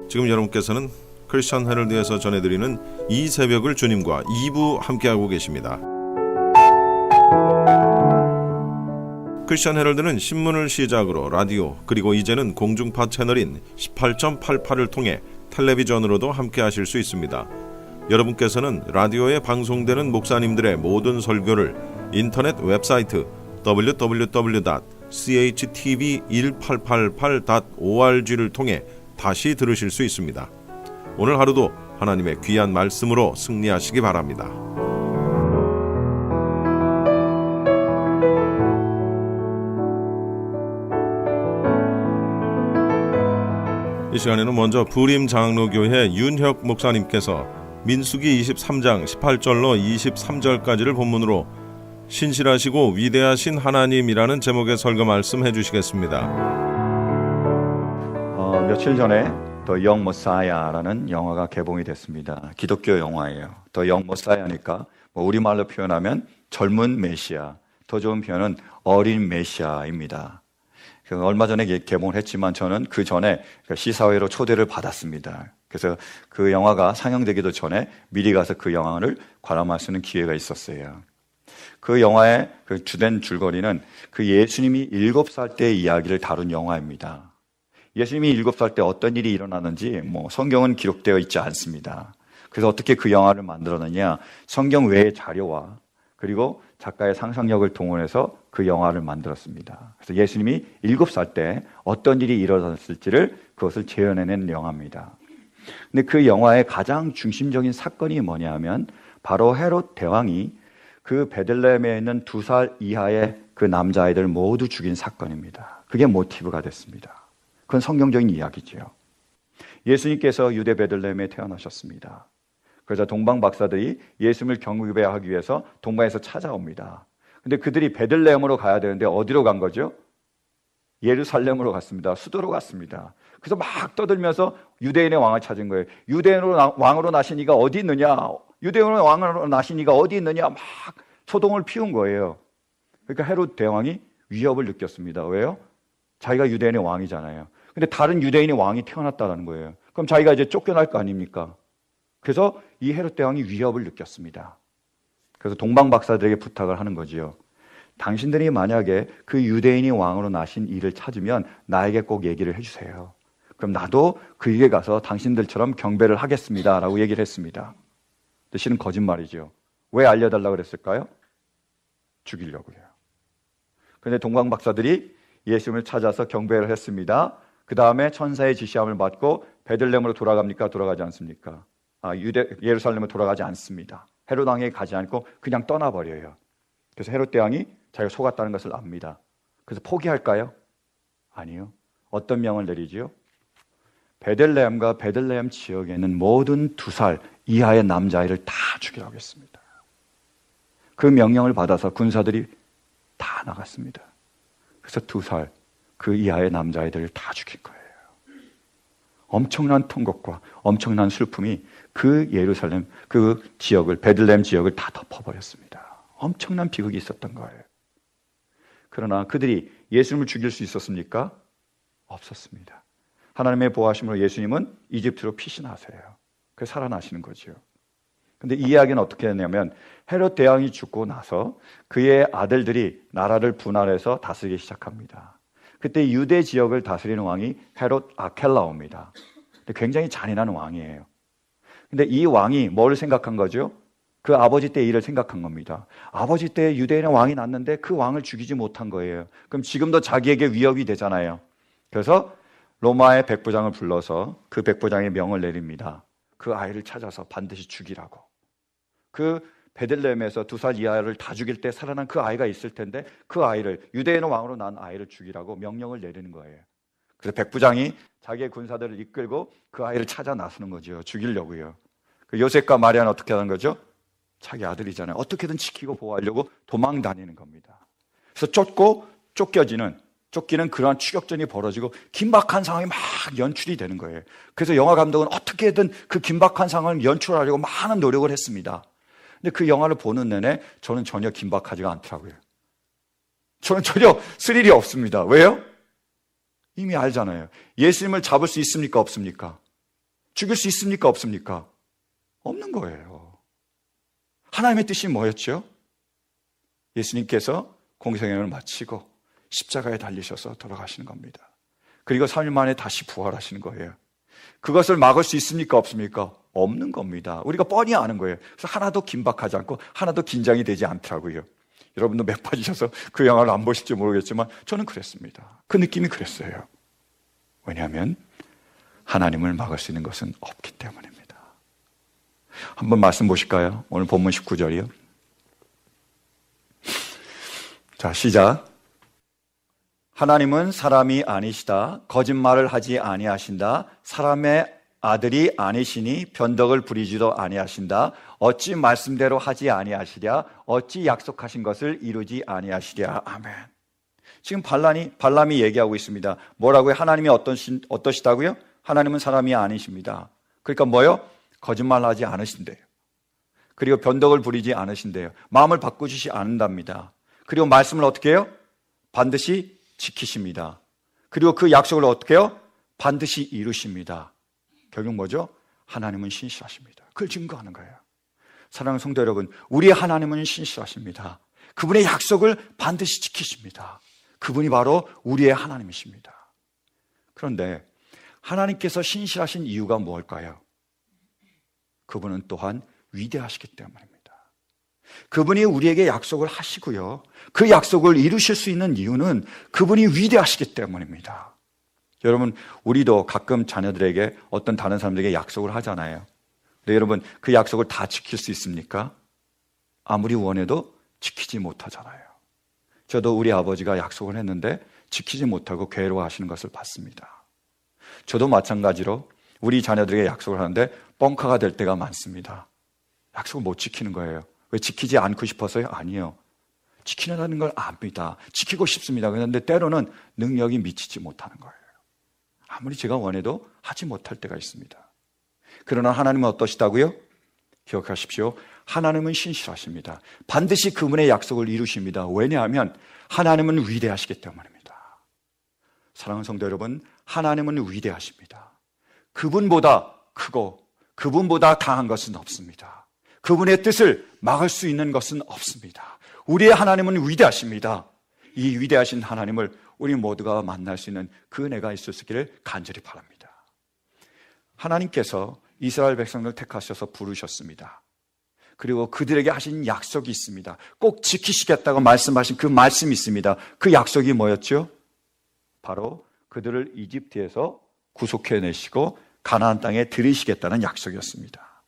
지금 여러분께서는 크리스천 헤럴드에서 전해드리는 이 새벽을 주님과 2부 함께하고 계십니다. 크리스천 헤럴드는 신문을 시작으로 라디오 그리고 이제는 공중파 채널인 18.88을 통해 텔레비전으로도 함께하실 수 있습니다. 여러분께서는 라디오에 방송되는 목사님들의 모든 설교를 인터넷 웹사이트 www.chtv1888.org를 통해 다시 들으실 수 있습니다. 오늘 하루도 하나님의 귀한 말씀으로 승리하시기 바랍니다. 이 시간에는 먼저 부림장로교회 윤혁 목사님께서 민수기 23장 18절로 23절까지를 본문으로 신실하시고 위대하신 하나님이라는 제목의 설교 말씀해 주시겠습니다. 며칠 전에 더 영 모사야라는 영화가 개봉이 됐습니다. 기독교 영화예요. 더 영 모사야니까 우리말로 표현하면 젊은 메시아, 더 좋은 표현은 어린 메시아입니다. 얼마 전에 개봉을 했지만 저는 그 전에 시사회로 초대를 받았습니다. 그래서 그 영화가 상영되기도 전에 미리 가서 그 영화를 관람할 수 있는 기회가 있었어요. 그 영화의 그 주된 줄거리는 그 예수님이 7살 때의 이야기를 다룬 영화입니다. 예수님이 7살 때 어떤 일이 일어나는지 성경은 기록되어 있지 않습니다. 그래서 어떻게 그 영화를 만들었느냐, 성경 외의 자료와 그리고 작가의 상상력을 동원해서 그 영화를 만들었습니다. 그래서 예수님이 7살 때 어떤 일이 일어났을지를 그것을 재현해낸 영화입니다. 근데 그 영화의 가장 중심적인 사건이 뭐냐면 바로 헤롯 대왕이 그 베들레헴에 있는 2살 이하의 그 남자아이들 모두 죽인 사건입니다. 그게 모티브가 됐습니다. 그건 성경적인 이야기지요. 예수님께서 유대 베들레헴에 태어나셨습니다. 그래서 동방 박사들이 예수님을 경배하기 위해서 동방에서 찾아옵니다. 근데 그들이 베들레헴으로 가야 되는데 어디로 간 거죠? 예루살렘으로 갔습니다. 수도로 갔습니다. 그래서 막 떠들면서 유대인의 왕을 찾은 거예요. 유대인으로 왕으로 나신 이가 어디 있느냐? 유대인으로 왕으로 나신 이가 어디 있느냐? 막 소동을 피운 거예요. 그러니까 헤롯 대왕이 위협을 느꼈습니다. 왜요? 자기가 유대인의 왕이잖아요. 근데 다른 유대인의 왕이 태어났다는 거예요. 그럼 자기가 이제 쫓겨날 거 아닙니까? 그래서 이 헤롯 대왕이 위협을 느꼈습니다. 그래서 동방 박사들에게 부탁을 하는 거지요. 당신들이 만약에 그 유대인이 왕으로 나신 이를 찾으면 나에게 꼭 얘기를 해주세요. 그럼 나도 그에게 가서 당신들처럼 경배를 하겠습니다 라고 얘기를 했습니다. 근데 실은 거짓말이죠. 왜 알려달라고 그랬을까요? 죽이려고요. 그런데 동방 박사들이 예수님을 찾아서 경배를 했습니다. 그 다음에 천사의 지시함을 받고 베들레헴으로 돌아갑니까? 돌아가지 않습니까? 예루살렘으로 돌아가지 않습니다. 헤롯 왕에게 가지 않고 그냥 떠나버려요. 그래서 헤롯 대왕이 자기가 속았다는 것을 압니다. 그래서 포기할까요? 아니요. 어떤 명을 내리지요? 베들레헴과 베들레헴 지역에 있는 모든 2살 이하의 남자아이를 다 죽이라고 했습니다. 그 명령을 받아서 군사들이 다 나갔습니다. 그래서 2살 그 이하의 남자아이들을 다 죽인 거예요. 엄청난 통곡과 엄청난 슬픔이 그 예루살렘, 그 지역을, 베들레헴 지역을 다 덮어버렸습니다. 엄청난 비극이 있었던 거예요. 그러나 그들이 예수님을 죽일 수 있었습니까? 없었습니다. 하나님의 보호하심으로 예수님은 이집트로 피신하세요. 그래서 살아나시는 거죠. 근데 이 이야기는 어떻게 했냐면 헤롯 대왕이 죽고 나서 그의 아들들이 나라를 분할해서 다스리기 시작합니다. 그때 유대 지역을 다스리는 왕이 헤롯 아켈라오입니다. 굉장히 잔인한 왕이에요. 근데 이 왕이 뭘 생각한 거죠? 그 아버지 때 일을 생각한 겁니다. 아버지 때 유대인의 왕이 났는데 그 왕을 죽이지 못한 거예요. 그럼 지금도 자기에게 위협이 되잖아요. 그래서 로마의 백부장을 불러서 그 백부장의 명을 내립니다. 그 아이를 찾아서 반드시 죽이라고. 그 베들레헴에서 2살 이하를 다 죽일 때 살아난 그 아이가 있을 텐데 그 아이를, 유대인의 왕으로 난 아이를 죽이라고 명령을 내리는 거예요. 그래서 백부장이 자기의 군사들을 이끌고 그 아이를 찾아 나서는 거죠. 죽이려고요. 그 요셉과 마리아는 어떻게 하는 거죠? 자기 아들이잖아요. 어떻게든 지키고 보호하려고 도망 다니는 겁니다. 그래서 쫓기는 그러한 추격전이 벌어지고 긴박한 상황이 막 연출이 되는 거예요. 그래서 영화 감독은 어떻게든 그 긴박한 상황을 연출하려고 많은 노력을 했습니다. 근데 그 영화를 보는 내내 저는 전혀 긴박하지가 않더라고요. 저는 전혀 스릴이 없습니다. 왜요? 이미 알잖아요. 예수님을 잡을 수 있습니까? 없습니까? 죽일 수 있습니까? 없습니까? 없는 거예요. 하나님의 뜻이 뭐였죠? 예수님께서 공생애를 마치고 십자가에 달리셔서 돌아가시는 겁니다. 그리고 3일 만에 다시 부활하시는 거예요. 그것을 막을 수 있습니까? 없습니까? 없는 겁니다. 우리가 뻔히 아는 거예요. 그래서 하나도 긴박하지 않고 하나도 긴장이 되지 않더라고요. 여러분도 몇 빠지셔서 그 영화를 안 보실지 모르겠지만 저는 그랬습니다. 그 느낌이 그랬어요. 왜냐하면 하나님을 막을 수 있는 것은 없기 때문입니다. 한번 말씀 보실까요? 오늘 본문 19절이요. 자, 시작. 하나님은 사람이 아니시다. 거짓말을 하지 아니하신다. 사람의 아들이 아니시니 변덕을 부리지도 아니하신다. 어찌 말씀대로 하지 아니하시랴. 어찌 약속하신 것을 이루지 아니하시랴. 아멘. 지금 발람이 얘기하고 있습니다. 뭐라고요? 하나님이 어떠시다고요? 하나님은 사람이 아니십니다. 그러니까 뭐요? 거짓말하지 않으신대요. 그리고 변덕을 부리지 않으신대요. 마음을 바꾸시지 않는답니다. 그리고 말씀을 어떻게 해요? 반드시 지키십니다. 그리고 그 약속을 어떻게 해요? 반드시 이루십니다. 결국 뭐죠? 하나님은 신실하십니다. 그걸 증거하는 거예요. 사랑하는 성도 여러분, 우리의 하나님은 신실하십니다. 그분의 약속을 반드시 지키십니다. 그분이 바로 우리의 하나님이십니다. 그런데 하나님께서 신실하신 이유가 무엇일까요? 그분은 또한 위대하시기 때문입니다. 그분이 우리에게 약속을 하시고요. 그 약속을 이루실 수 있는 이유는 그분이 위대하시기 때문입니다. 여러분, 우리도 가끔 자녀들에게 어떤 다른 사람들에게 약속을 하잖아요. 근데 여러분, 그 약속을 다 지킬 수 있습니까? 아무리 원해도 지키지 못하잖아요. 저도 우리 아버지가 약속을 했는데 지키지 못하고 괴로워하시는 것을 봤습니다. 저도 마찬가지로 우리 자녀들에게 약속을 하는데 뻥카가 될 때가 많습니다. 약속을 못 지키는 거예요. 왜 지키지 않고 싶어서요? 아니요. 지키려는 걸 압니다. 지키고 싶습니다. 그런데 때로는 능력이 미치지 못하는 거예요. 아무리 제가 원해도 하지 못할 때가 있습니다. 그러나 하나님은 어떠시다고요? 기억하십시오. 하나님은 신실하십니다. 반드시 그분의 약속을 이루십니다. 왜냐하면 하나님은 위대하시기 때문입니다. 사랑하는 성도 여러분, 하나님은 위대하십니다. 그분보다 크고 그분보다 강한 것은 없습니다. 그분의 뜻을 막을 수 있는 것은 없습니다. 우리의 하나님은 위대하십니다. 이 위대하신 하나님을 우리 모두가 만날 수 있는 그 은혜가 있었기를 간절히 바랍니다. 하나님께서 이스라엘 백성을 택하셔서 부르셨습니다. 그리고 그들에게 하신 약속이 있습니다. 꼭 지키시겠다고 말씀하신 그 말씀이 있습니다. 그 약속이 뭐였죠? 바로 그들을 이집트에서 구속해내시고 가나안 땅에 들이시겠다는 약속이었습니다.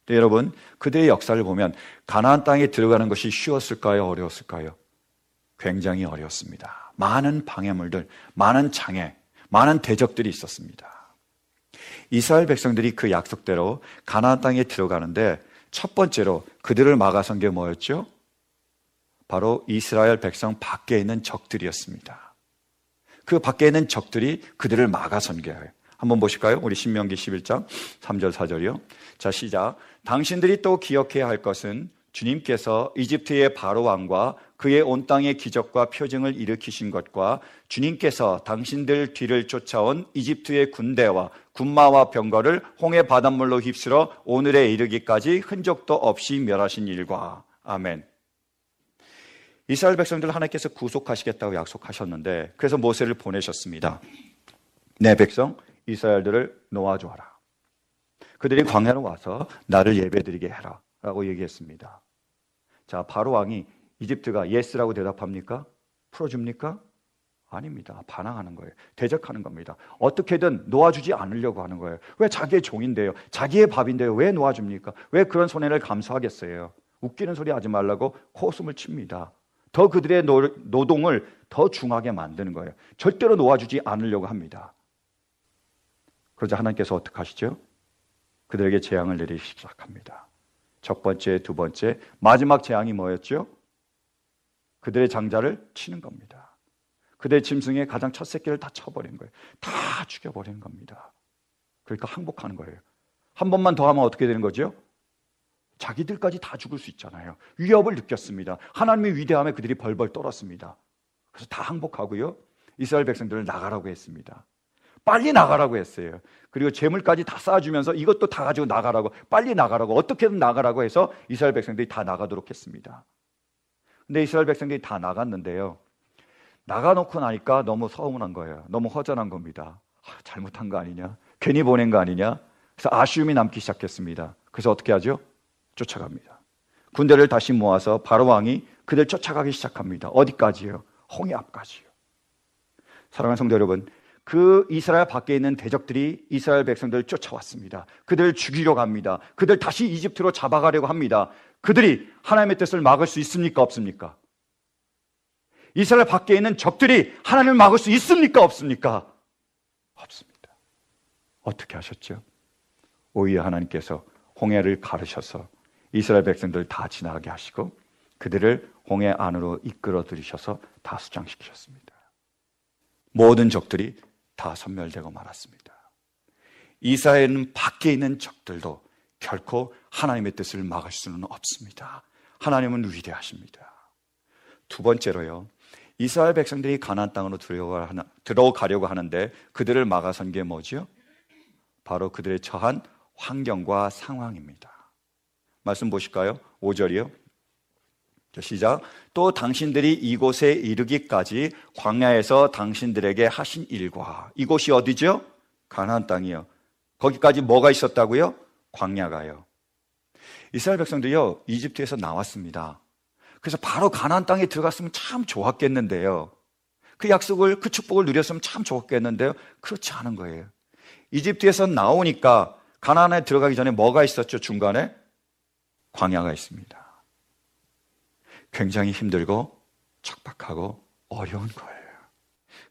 네, 여러분, 그들의 역사를 보면 가나안 땅에 들어가는 것이 쉬웠을까요? 어려웠을까요? 굉장히 어려웠습니다. 많은 방해물들, 많은 장애, 많은 대적들이 있었습니다. 이스라엘 백성들이 그 약속대로 가나안 땅에 들어가는데 첫 번째로 그들을 막아선 게 뭐였죠? 바로 이스라엘 백성 밖에 있는 적들이었습니다. 그 밖에 있는 적들이 그들을 막아선 거예요. 한번 보실까요? 우리 신명기 11장 3절 4절이요. 자, 시작. 당신들이 또 기억해야 할 것은 주님께서 이집트의 바로 왕과 그의 온 땅의 기적과 표징을 일으키신 것과 주님께서 당신들 뒤를 쫓아온 이집트의 군대와 군마와 병거를 홍해 바닷물로 휩쓸어 오늘에 이르기까지 흔적도 없이 멸하신 일과. 아멘. 이스라엘 백성들을 하나님께서 구속하시겠다고 약속하셨는데 그래서 모세를 보내셨습니다. 내 백성 이스라엘들을 놓아줘라. 그들이 광야로 와서 나를 예배드리게 해라 라고 얘기했습니다. 자, 바로 왕이 이집트가 예스라고 대답합니까? 풀어줍니까? 아닙니다. 반항하는 거예요. 대적하는 겁니다. 어떻게든 놓아주지 않으려고 하는 거예요. 왜 자기의 종인데요? 자기의 밥인데요? 왜 놓아줍니까? 왜 그런 손해를 감수하겠어요? 웃기는 소리 하지 말라고 코웃음을 칩니다. 더 그들의 노동을 더 중하게 만드는 거예요. 절대로 놓아주지 않으려고 합니다. 그러자 하나님께서 어떻게 하시죠? 그들에게 재앙을 내리기 시작합니다. 첫 번째, 두 번째, 마지막 재앙이 뭐였죠? 그들의 장자를 치는 겁니다. 그들의 짐승의 가장 첫 새끼를 다 쳐버린 거예요. 다 죽여버리는 겁니다. 그러니까 항복하는 거예요. 한 번만 더 하면 어떻게 되는 거죠? 자기들까지 다 죽을 수 있잖아요. 위협을 느꼈습니다. 하나님의 위대함에 그들이 벌벌 떨었습니다. 그래서 다 항복하고요. 이스라엘 백성들을 나가라고 했습니다. 빨리 나가라고 했어요. 그리고 재물까지 다 쌓아주면서 이것도 다 가지고 나가라고, 빨리 나가라고, 어떻게든 나가라고 해서 이스라엘 백성들이 다 나가도록 했습니다. 근데 이스라엘 백성들이 다 나갔는데요, 나가놓고 나니까 너무 서운한 거예요. 너무 허전한 겁니다. 잘못한 거 아니냐, 괜히 보낸 거 아니냐. 그래서 아쉬움이 남기 시작했습니다. 그래서 어떻게 하죠? 쫓아갑니다. 군대를 다시 모아서 바로 왕이 그들 쫓아가기 시작합니다. 어디까지요? 홍해 앞까지요. 사랑하는 성도 여러분, 그 이스라엘 밖에 있는 대적들이 이스라엘 백성들을 쫓아왔습니다. 그들을 죽이려고 합니다. 그들 다시 이집트로 잡아가려고 합니다. 그들이 하나님의 뜻을 막을 수 있습니까? 없습니까? 이스라엘 밖에 있는 적들이 하나님을 막을 수 있습니까? 없습니까? 없습니다. 어떻게 하셨죠? 오히려 하나님께서 홍해를 가르셔서 이스라엘 백성들을 다 지나가게 하시고 그들을 홍해 안으로 이끌어 들이셔서 다 수장시키셨습니다. 모든 적들이 다 섬멸되고 말았습니다. 이스라엘은 밖에 있는 적들도 결코 하나님의 뜻을 막을 수는 없습니다. 하나님은 위대하십니다. 두 번째로요, 이스라엘 백성들이 가나안 땅으로 들어가려고 하는데 그들을 막아선 게 뭐죠? 바로 그들의 처한 환경과 상황입니다. 말씀 보실까요? 5절이요. 시작. 또 당신들이 이곳에 이르기까지 광야에서 당신들에게 하신 일과, 이곳이 어디죠? 가나안 땅이요. 거기까지 뭐가 있었다고요? 광야가요. 이스라엘 백성들이요, 이집트에서 나왔습니다. 그래서 바로 가나안 땅에 들어갔으면 참 좋았겠는데요, 그 약속을, 그 축복을 누렸으면 참 좋았겠는데요, 그렇지 않은 거예요. 이집트에서 나오니까 가나안에 들어가기 전에 뭐가 있었죠? 중간에 광야가 있습니다. 굉장히 힘들고 척박하고 어려운 거예요.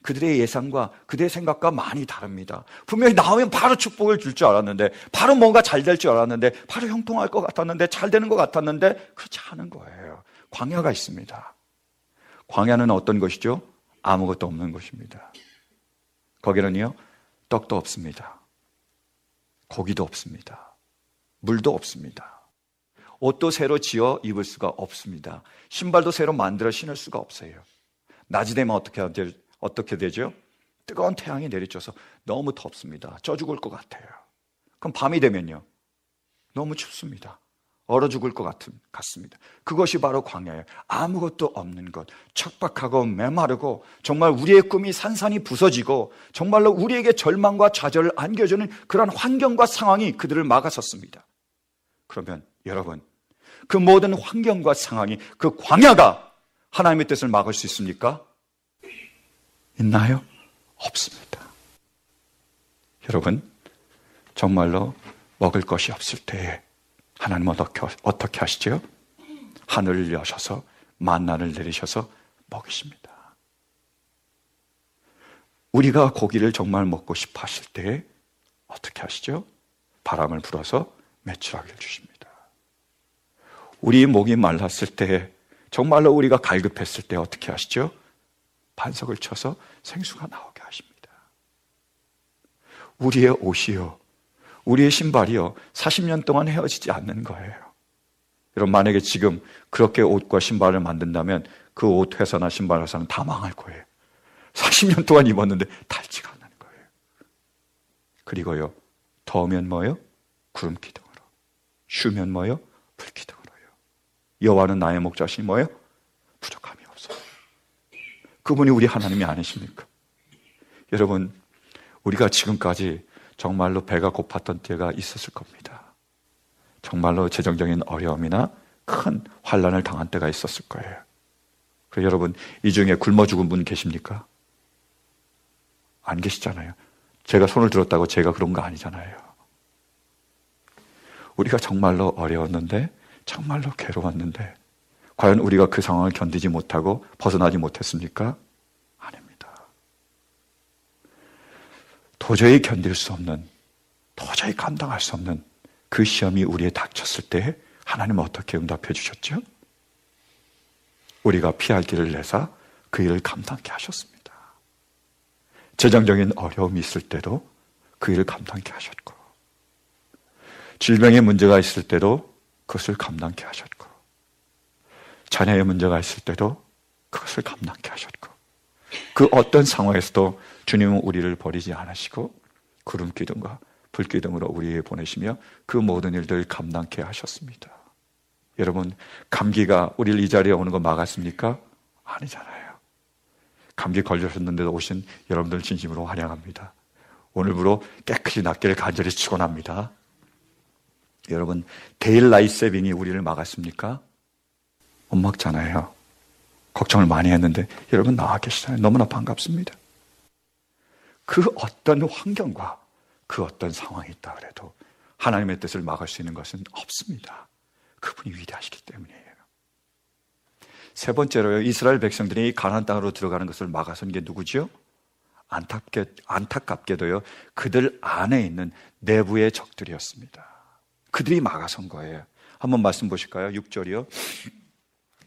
그들의 예상과 그들의 생각과 많이 다릅니다. 분명히 나오면 바로 축복을 줄 줄 알았는데, 바로 뭔가 잘 될 줄 알았는데, 바로 형통할 것 같았는데, 잘 되는 것 같았는데 그렇지 않은 거예요. 광야가 있습니다. 광야는 어떤 것이죠? 아무것도 없는 것입니다. 거기는요, 떡도 없습니다. 고기도 없습니다. 물도 없습니다. 옷도 새로 지어 입을 수가 없습니다. 신발도 새로 만들어 신을 수가 없어요. 낮이 되면 어떻게 되죠? 뜨거운 태양이 내리쬐서 너무 덥습니다. 쪄 죽을 것 같아요. 그럼 밤이 되면요, 너무 춥습니다. 얼어 죽을 것 같습니다. 그것이 바로 광야예요. 아무것도 없는 것, 척박하고 메마르고 정말 우리의 꿈이 산산이 부서지고 정말로 우리에게 절망과 좌절을 안겨주는 그런 환경과 상황이 그들을 막아섰습니다. 그러면 여러분, 그 모든 환경과 상황이, 그 광야가 하나님의 뜻을 막을 수 있습니까? 있나요? 없습니다. 여러분, 정말로 먹을 것이 없을 때에 하나님은 어떻게 하시죠? 하늘을 여셔서 만나를 내리셔서 먹이십니다. 우리가 고기를 정말 먹고 싶어 하실 때에 어떻게 하시죠? 바람을 불어서 메추라기를 주십니다. 우리 목이 말랐을 때, 정말로 우리가 갈급했을 때 어떻게 하시죠? 반석을 쳐서 생수가 나오게 하십니다. 우리의 옷이요, 우리의 신발이요, 40년 동안 헤어지지 않는 거예요. 여러분, 만약에 지금 그렇게 옷과 신발을 만든다면 그 옷 회사나 신발 회사는 다 망할 거예요. 40년 동안 입었는데 닳지가 않는 거예요. 그리고요, 더우면 뭐요? 구름 기둥으로, 추우면 뭐요? 불 기둥으로요. 여호와는 나의 목자시니 뭐요? 부족함이 없어요. 그분이 우리 하나님이 아니십니까? 여러분, 우리가 지금까지 정말로 배가 고팠던 때가 있었을 겁니다. 정말로 재정적인 어려움이나 큰 환난을 당한 때가 있었을 거예요. 그래서 여러분, 이 중에 굶어 죽은 분 계십니까? 안 계시잖아요. 제가 손을 들었다고 제가 그런 거 아니잖아요. 우리가 정말로 어려웠는데, 정말로 괴로웠는데 과연 우리가 그 상황을 견디지 못하고 벗어나지 못했습니까? 아닙니다. 도저히 견딜 수 없는, 도저히 감당할 수 없는 그 시험이 우리에 닥쳤을 때 하나님은 어떻게 응답해 주셨죠? 우리가 피할 길을 내사 그 일을 감당케 하셨습니다. 재정적인 어려움이 있을 때도 그 일을 감당케 하셨고, 질병의 문제가 있을 때도 그것을 감당케 하셨고, 자녀의 문제가 있을 때도 그것을 감당케 하셨고, 그 어떤 상황에서도 주님은 우리를 버리지 않으시고 구름 기둥과 불 기둥으로 우리에게 보내시며 그 모든 일들을 감당케 하셨습니다. 여러분, 감기가 우리를 이 자리에 오는 거 막았습니까? 아니잖아요. 감기 걸리셨는데도 오신 여러분들 진심으로 환영합니다. 오늘부로 깨끗이 낫기를 간절히 축원합니다. 여러분, 데일 라이트 세빙이 우리를 막았습니까? 못 막잖아요. 걱정을 많이 했는데 여러분 나와 계시잖아요. 너무나 반갑습니다. 그 어떤 환경과 그 어떤 상황이 있다 그래도 하나님의 뜻을 막을 수 있는 것은 없습니다. 그분이 위대하시기 때문이에요. 세 번째로요, 이스라엘 백성들이 가나안 땅으로 들어가는 것을 막아선 게 누구죠? 안타깝게도요, 그들 안에 있는 내부의 적들이었습니다. 그들이 막아선 거예요. 한번 말씀 보실까요? 6절이요.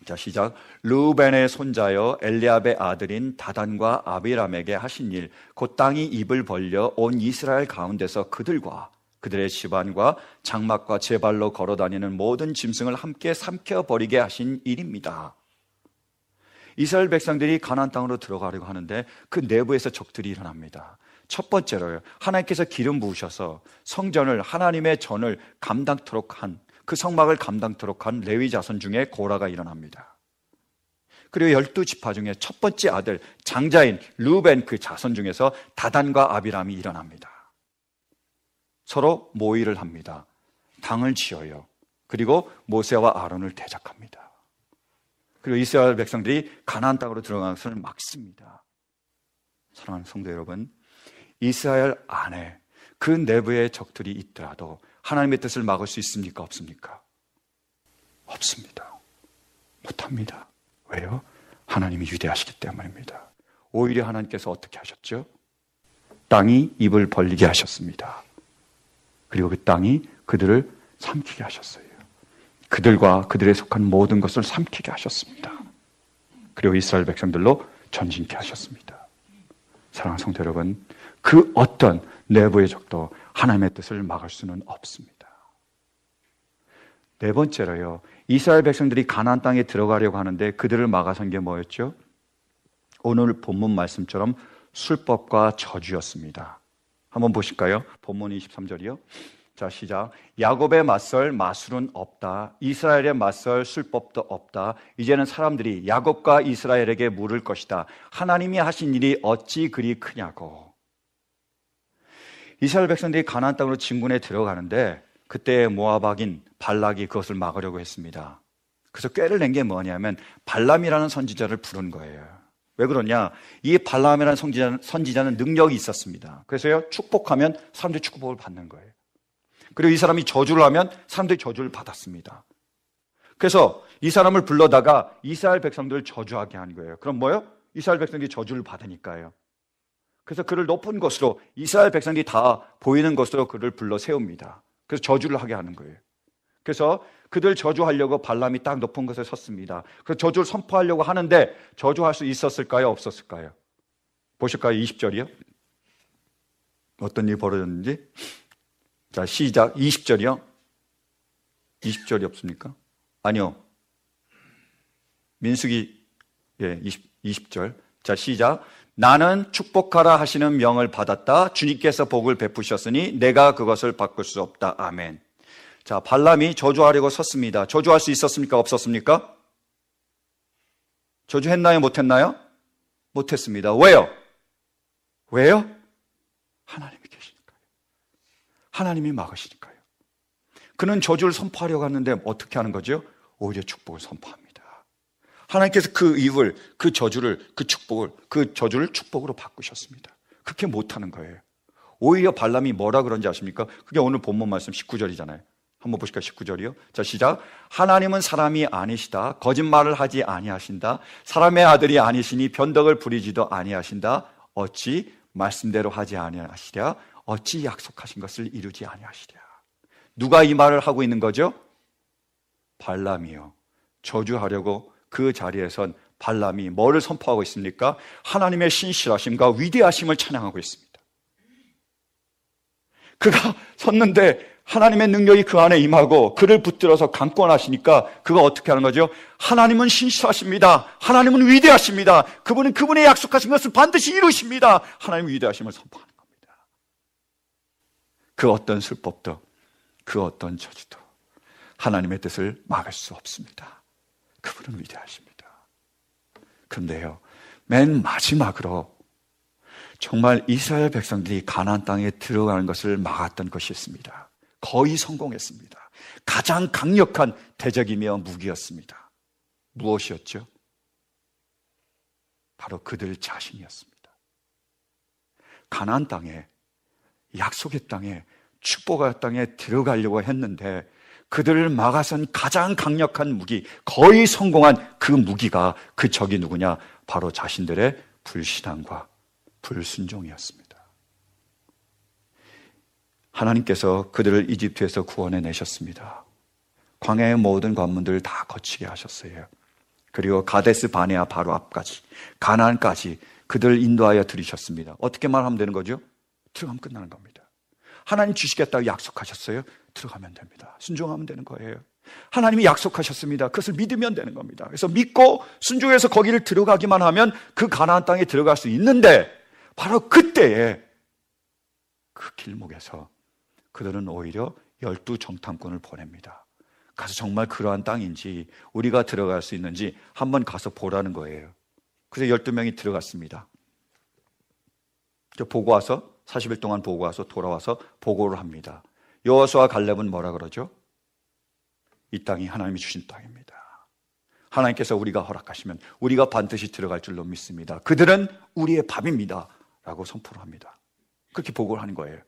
자, 시작. 르우벤의 손자여 엘리압의 아들인 다단과 아비람에게 하신 일, 곧 땅이 입을 벌려 온 이스라엘 가운데서 그들과 그들의 집안과 장막과 제 발로 걸어다니는 모든 짐승을 함께 삼켜버리게 하신 일입니다. 이스라엘 백성들이 가나안 땅으로 들어가려고 하는데 그 내부에서 적들이 일어납니다. 첫 번째로요, 하나님께서 기름 부으셔서 성전을, 하나님의 전을 감당토록 한, 그 성막을 감당토록 한 레위 자손 중에 고라가 일어납니다. 그리고 12지파 중에 첫 번째 아들 장자인 르우벤 그 자손 중에서 다단과 아비람이 일어납니다. 서로 모의를 합니다. 당을 지어요. 그리고 모세와 아론을 대적합니다. 그리고 이스라엘 백성들이 가나안 땅으로 들어가는 것을 막습니다. 사랑하는 성도 여러분, 이스라엘 안에 그 내부의 적들이 있더라도 하나님의 뜻을 막을 수 있습니까? 없습니까? 없습니다. 못합니다. 왜요? 하나님이 위대하시기 때문입니다. 오히려 하나님께서 어떻게 하셨죠? 땅이 입을 벌리게 하셨습니다. 그리고 그 땅이 그들을 삼키게 하셨어요. 그들과 그들에 속한 모든 것을 삼키게 하셨습니다. 그리고 이스라엘 백성들로 전진케 하셨습니다. 사랑하는 성도 여러분, 그 어떤 내부의 적도 하나님의 뜻을 막을 수는 없습니다. 네 번째로요, 이스라엘 백성들이 가나안 땅에 들어가려고 하는데 그들을 막아선 게 뭐였죠? 오늘 본문 말씀처럼 술법과 저주였습니다. 한번 보실까요? 본문 23절이요. 자, 시작. 야곱의 맞설 마술은 없다. 이스라엘의 맞설 술법도 없다. 이제는 사람들이 야곱과 이스라엘에게 물을 것이다. 하나님이 하신 일이 어찌 그리 크냐고. 이스라엘 백성들이 가나안 땅으로 진군에 들어가는데 그때 모압왕인 발락이 그것을 막으려고 했습니다. 그래서 꾀를 낸 게 뭐냐면 발람이라는 선지자를 부른 거예요. 왜 그러냐? 이 발람이라는 선지자는 능력이 있었습니다. 그래서요, 축복하면 사람들이 축복을 받는 거예요. 그리고 이 사람이 저주를 하면 사람들이 저주를 받았습니다. 그래서 이 사람을 불러다가 이스라엘 백성들을 저주하게 한 거예요. 그럼 뭐요? 이스라엘 백성들이 저주를 받으니까요. 그래서 그를 높은 곳으로, 이스라엘 백성들이 다 보이는 곳으로 그를 불러 세웁니다. 그래서 저주를 하게 하는 거예요. 그래서 그들 저주하려고 발람이 딱 높은 곳에 섰습니다. 그래서 저주를 선포하려고 하는데 저주할 수 있었을까요? 없었을까요? 보실까요? 20절이요. 어떤 일이 벌어졌는지. 자, 시작. 20절이요. 20절이 없습니까? 아니요. 민수기 20절. 자, 시작. 나는 축복하라 하시는 명을 받았다. 주님께서 복을 베푸셨으니 내가 그것을 바꿀 수 없다. 아멘. 자, 발람이 저주하려고 섰습니다. 저주할 수 있었습니까? 없었습니까? 저주했나요? 못했나요? 못했습니다. 왜요? 왜요? 하나님이 계시니까요. 하나님이 막으시니까요. 그는 저주를 선포하려고 하는데 어떻게 하는 거죠? 오히려 축복을 선포합니다. 하나님께서 그 입을, 그 저주를, 그 저주를 축복으로 바꾸셨습니다. 그렇게 못하는 거예요. 오히려 발람이 뭐라 그런지 아십니까? 그게 오늘 본문 말씀 19절이잖아요. 한번 보실까요? 19절이요. 자, 시작. 하나님은 사람이 아니시다. 거짓말을 하지 아니하신다. 사람의 아들이 아니시니 변덕을 부리지도 아니하신다. 어찌 말씀대로 하지 아니하시랴. 어찌 약속하신 것을 이루지 아니하시랴. 누가 이 말을 하고 있는 거죠? 발람이요. 저주하려고 그 자리에 선 발람이 뭐를 선포하고 있습니까? 하나님의 신실하심과 위대하심을 찬양하고 있습니다. 그가 섰는데 하나님의 능력이 그 안에 임하고 그를 붙들어서 강권하시니까 그가 어떻게 하는 거죠? 하나님은 신실하십니다. 하나님은 위대하십니다. 그분은 그분의 약속하신 것을 반드시 이루십니다. 하나님 위대하심을 선포하는 겁니다. 그 어떤 술법도 그 어떤 저주도 하나님의 뜻을 막을 수 없습니다. 그분은 위대하십니다. 그런데요, 맨 마지막으로 정말 이스라엘 백성들이 가나안 땅에 들어가는 것을 막았던 것이 있습니다. 거의 성공했습니다. 가장 강력한 대적이며 무기였습니다. 무엇이었죠? 바로 그들 자신이었습니다. 가나안 땅에, 약속의 땅에, 축복의 땅에 들어가려고 했는데 그들을 막아선 가장 강력한 무기, 거의 성공한 그 무기가, 그 적이 누구냐? 바로 자신들의 불신앙과 불순종이었습니다. 하나님께서 그들을 이집트에서 구원해 내셨습니다. 광야의 모든 관문들을 다 거치게 하셨어요. 그리고 가데스 바네아 바로 앞까지, 가나안까지 그들을 인도하여 들이셨습니다. 어떻게 말하면 되는 거죠? 들어가면 끝나는 겁니다. 하나님 주시겠다고 약속하셨어요? 들어가면 됩니다. 순종하면 되는 거예요. 하나님이 약속하셨습니다. 그것을 믿으면 되는 겁니다. 그래서 믿고 순종해서 거기를 들어가기만 하면 그 가나안 땅에 들어갈 수 있는데, 바로 그때에 그 길목에서 그들은 오히려 12 정탐꾼을 보냅니다. 가서 정말 그러한 땅인지 우리가 들어갈 수 있는지 한번 가서 보라는 거예요. 그래서 12명이 들어갔습니다. 보고 와서 40일 동안 보고 와서 돌아와서 보고를 합니다. 여호수아와 갈렙은 뭐라 그러죠? 이 땅이 하나님이 주신 땅입니다. 하나님께서 우리가 허락하시면 우리가 반드시 들어갈 줄로 믿습니다. 그들은 우리의 밥입니다 라고 선포를 합니다. 그렇게 보고를 하는 거예요.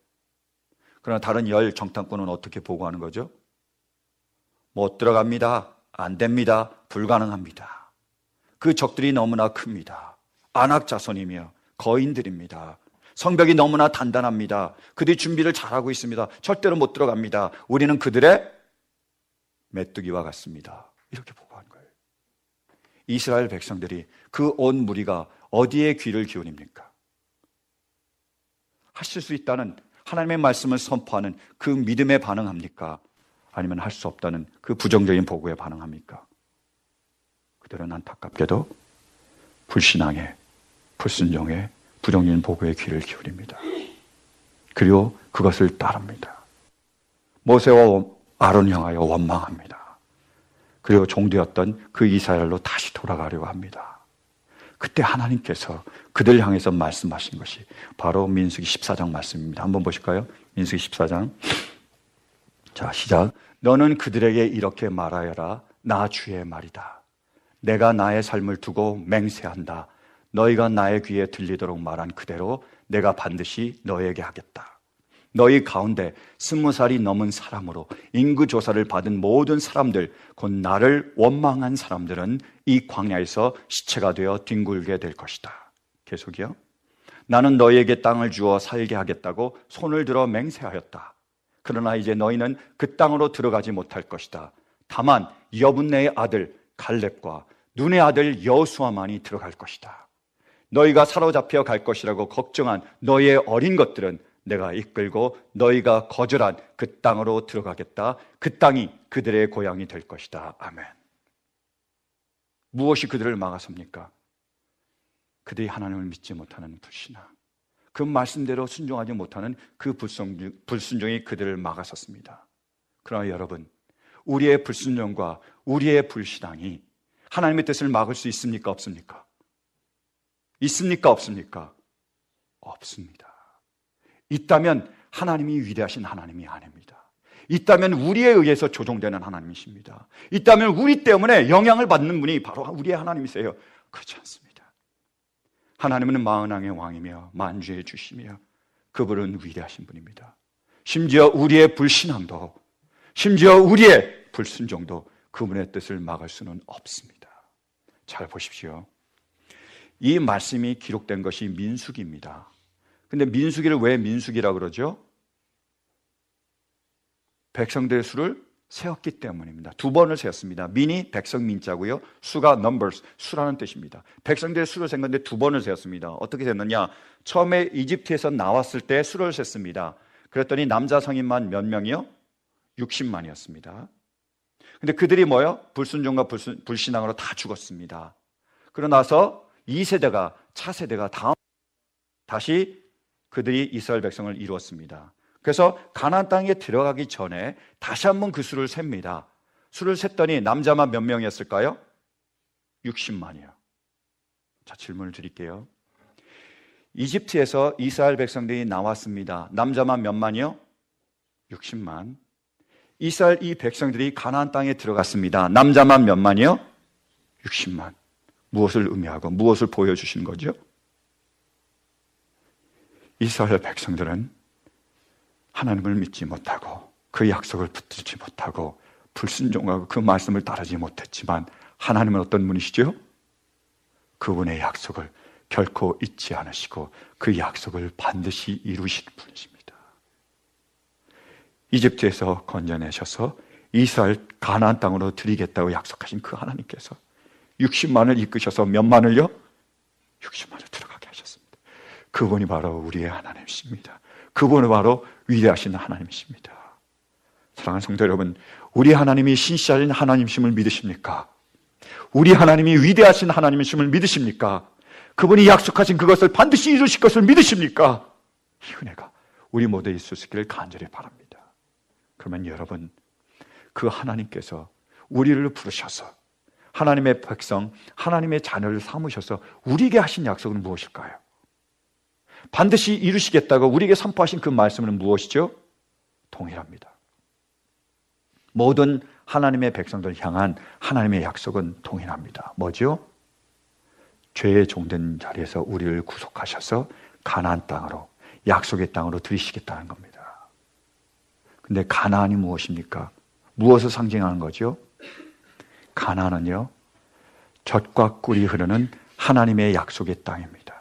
그러나 다른 10 정탐꾼은 어떻게 보고하는 거죠? 못 들어갑니다. 안 됩니다. 불가능합니다. 그 적들이 너무나 큽니다. 안악 자손이며 거인들입니다. 성벽이 너무나 단단합니다. 그들이 준비를 잘하고 있습니다. 절대로 못 들어갑니다. 우리는 그들의 메뚜기와 같습니다. 이렇게 보고한 거예요. 이스라엘 백성들이, 그 온 무리가 어디에 귀를 기울입니까? 하실 수 있다는 하나님의 말씀을 선포하는 그 믿음에 반응합니까? 아니면 할 수 없다는 그 부정적인 보고에 반응합니까? 그들은 안타깝게도 불신앙에, 불순종에, 부정적인 보고에 귀를 기울입니다. 그리고 그것을 따릅니다. 모세와 아론 향하여 원망합니다. 그리고 종되었던 그 이스라엘로 다시 돌아가려고 합니다. 그때 하나님께서 그들 향해서 말씀하신 것이 바로 민수기 14장 말씀입니다. 한번 보실까요? 민수기 14장. 자, 시작. 너는 그들에게 이렇게 말하여라. 나 주의 말이다. 내가 나의 삶을 두고 맹세한다. 너희가 나의 귀에 들리도록 말한 그대로 내가 반드시 너에게 하겠다. 너희 가운데 20살이 넘은 사람으로 인구조사를 받은 모든 사람들, 곧 나를 원망한 사람들은 이 광야에서 시체가 되어 뒹굴게 될 것이다. 계속이요. 나는 너희에게 땅을 주어 살게 하겠다고 손을 들어 맹세하였다. 그러나 이제 너희는 그 땅으로 들어가지 못할 것이다. 다만 여분네의 아들 갈렙과 눈의 아들 여호수아만이 들어갈 것이다. 너희가 사로잡혀 갈 것이라고 걱정한 너희의 어린 것들은 내가 이끌고 너희가 거절한 그 땅으로 들어가겠다. 그 땅이 그들의 고향이 될 것이다. 아멘. 무엇이 그들을 막아섭니까? 그들이 하나님을 믿지 못하는 불신앙, 그 말씀대로 순종하지 못하는 그 불순종이 그들을 막아섰습니다. 그러나 여러분, 우리의 불순종과 우리의 불신앙이 하나님의 뜻을 막을 수 있습니까? 없습니까? 있습니까? 없습니까? 없습니다. 있다면 하나님이 위대하신 하나님이 아닙니다. 있다면 우리에 의해서 조종되는 하나님이십니다. 있다면 우리 때문에 영향을 받는 분이 바로 우리의 하나님이세요. 그렇지 않습니다. 하나님은 만왕의 왕이며 만주의 주시며 그분은 위대하신 분입니다. 심지어 우리의 불신앙도, 심지어 우리의 불순종도 그분의 뜻을 막을 수는 없습니다. 잘 보십시오. 이 말씀이 기록된 것이 민수기입니다. 근데 민수기를 왜 민수기라고 그러죠? 백성들의 수를 세었기 때문입니다. 2번을 세었습니다. 민이 백성 민자고요. 수가 numbers, 수라는 뜻입니다. 백성들의 수를 셌 건데 2번을 세었습니다. 어떻게 됐느냐? 처음에 이집트에서 나왔을 때 수를 셌습니다. 그랬더니 남자 성인만 몇 명이요? 60만이었습니다. 근데 그들이 뭐요? 불순종과 불신앙으로 다 죽었습니다. 그러고 나서 2세대가, 차세대가 다시 그들이 이스라엘 백성을 이루었습니다. 그래서 가나안 땅에 들어가기 전에 다시 한번 그 수를 셉니다. 수를 셌더니 남자만 몇 명이었을까요? 60만이요. 자, 질문을 드릴게요. 이집트에서 이스라엘 백성들이 나왔습니다. 남자만 몇 만이요? 60만. 이스라엘 이 백성들이 가나안 땅에 들어갔습니다. 남자만 몇 만이요? 60만. 무엇을 의미하고 무엇을 보여주신 거죠? 이스라엘 백성들은 하나님을 믿지 못하고 그 약속을 붙들지 못하고 불순종하고 그 말씀을 따르지 못했지만 하나님은 어떤 분이시죠? 그분의 약속을 결코 잊지 않으시고 그 약속을 반드시 이루실 분이십니다. 이집트에서 건져내셔서 이스라엘 가나안 땅으로 드리겠다고 약속하신 그 하나님께서 60만을 이끄셔서 몇 만을요? 60만을 들어가게 하셨습니다. 그분이 바로 우리의 하나님이십니다. 그분은 바로 위대하신 하나님이십니다. 사랑하는 성도 여러분, 우리 하나님이 신실하신 하나님이심을 믿으십니까? 우리 하나님이 위대하신 하나님이심을 믿으십니까? 그분이 약속하신 그것을 반드시 이루실 것을 믿으십니까? 이 은혜가 우리 모두에 있을 수 있기를 간절히 바랍니다. 그러면 여러분, 그 하나님께서 우리를 부르셔서 하나님의 백성, 하나님의 자녀를 삼으셔서 우리에게 하신 약속은 무엇일까요? 반드시 이루시겠다고 우리에게 선포하신 그 말씀은 무엇이죠? 동일합니다. 모든 하나님의 백성들 향한 하나님의 약속은 동일합니다. 뭐죠? 죄의 종된 자리에서 우리를 구속하셔서 가나안 땅으로, 약속의 땅으로 들이시겠다는 겁니다. 근데 가나안이 무엇입니까? 무엇을 상징하는 거죠? 가나안은요, 젖과 꿀이 흐르는 하나님의 약속의 땅입니다.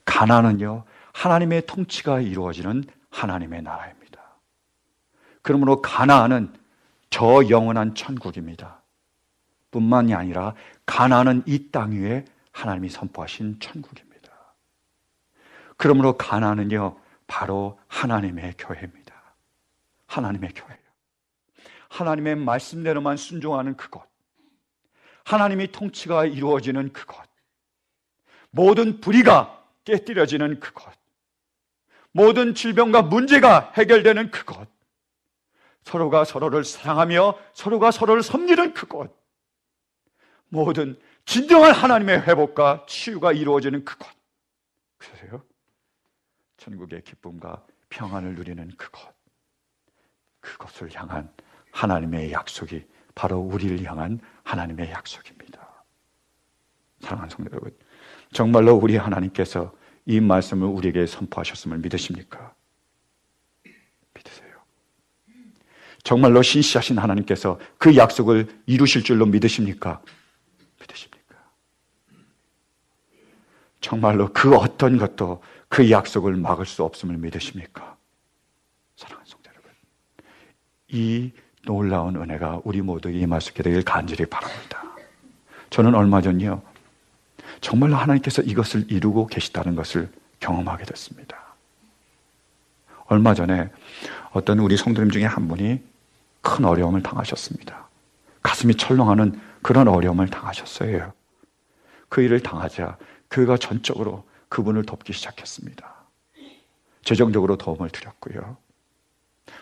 가나안은요, 하나님의 통치가 이루어지는 하나님의 나라입니다. 그러므로 가나안은 저 영원한 천국입니다. 뿐만이 아니라 가나안은 이 땅 위에 하나님이 선포하신 천국입니다. 그러므로 가나안은요, 바로 하나님의 교회입니다. 하나님의 교회예요. 하나님의 말씀대로만 순종하는 그곳, 하나님의 통치가 이루어지는 그곳, 모든 불의가 깨뜨려지는 그곳, 모든 질병과 문제가 해결되는 그곳, 서로가 서로를 사랑하며 서로가 서로를 섬기는 그곳, 모든 진정한 하나님의 회복과 치유가 이루어지는 그곳, 그러세요? 천국의 기쁨과 평안을 누리는 그곳, 그것을 향한 하나님의 약속이 바로 우리를 향한 하나님의 약속입니다. 사랑하는 성도 여러분, 정말로 우리 하나님께서 이 말씀을 우리에게 선포하셨음을 믿으십니까? 믿으세요? 정말로 신실하신 하나님께서 그 약속을 이루실 줄로 믿으십니까? 믿으십니까? 정말로 그 어떤 것도 그 약속을 막을 수 없음을 믿으십니까? 사랑하는 성도 여러분, 이 놀라운 은혜가 우리 모두에게 임할 수 있게 되길 간절히 바랍니다. 저는 얼마 전요, 정말로 하나님께서 이것을 이루고 계시다는 것을 경험하게 됐습니다. 얼마 전에 어떤 우리 성도님 중에 한 분이 큰 어려움을 당하셨습니다. 가슴이 철렁하는 그런 어려움을 당하셨어요. 그 일을 당하자 그가 전적으로 그분을 돕기 시작했습니다. 재정적으로 도움을 드렸고요.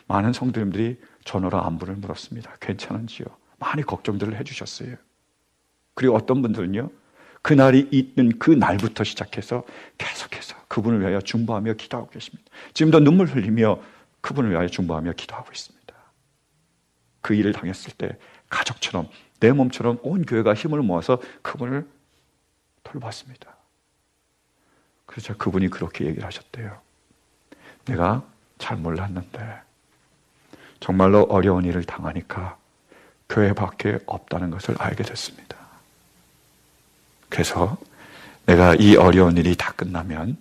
많은 성도님들이 전화로 안부를 물었습니다. 괜찮은지요? 많이 걱정들을 해주셨어요. 그리고 어떤 분들은요, 그날이 있는 그 날부터 시작해서 계속해서 그분을 위하여 중보하며 기도하고 계십니다. 지금도 눈물 흘리며 그분을 위하여 중보하며 기도하고 있습니다. 그 일을 당했을 때 가족처럼, 내 몸처럼 온 교회가 힘을 모아서 그분을 돌봤습니다. 그래서 그분이 그렇게 얘기를 하셨대요. 내가 잘 몰랐는데 정말로 어려운 일을 당하니까 교회밖에 없다는 것을 알게 됐습니다. 그래서 내가 이 어려운 일이 다 끝나면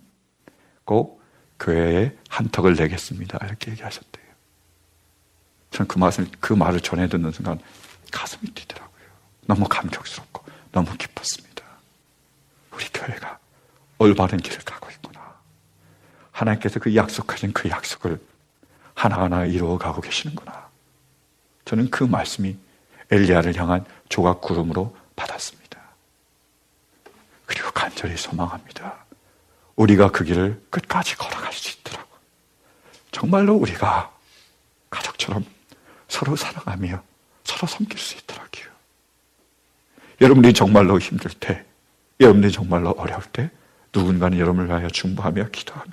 꼭 교회에 한턱을 내겠습니다. 이렇게 얘기하셨대요. 저는 그 말을 전해 듣는 순간 가슴이 뛰더라고요. 너무 감격스럽고 너무 기뻤습니다. 우리 교회가 올바른 길을 가고 있구나. 하나님께서 그 약속하신 그 약속을 하나하나 이루어 가고 계시는구나. 저는 그 말씀이 엘리야를 향한 조각 구름으로 받았습니다. 그리고 간절히 소망합니다. 우리가 그 길을 끝까지 걸어갈 수 있도록 정말로 우리가 가족처럼 서로 사랑하며 서로 섬길 수 있더라고요. 여러분이 정말로 힘들 때, 여러분이 정말로 어려울 때 누군가는 여러분을 위하여 중보하며 기도하며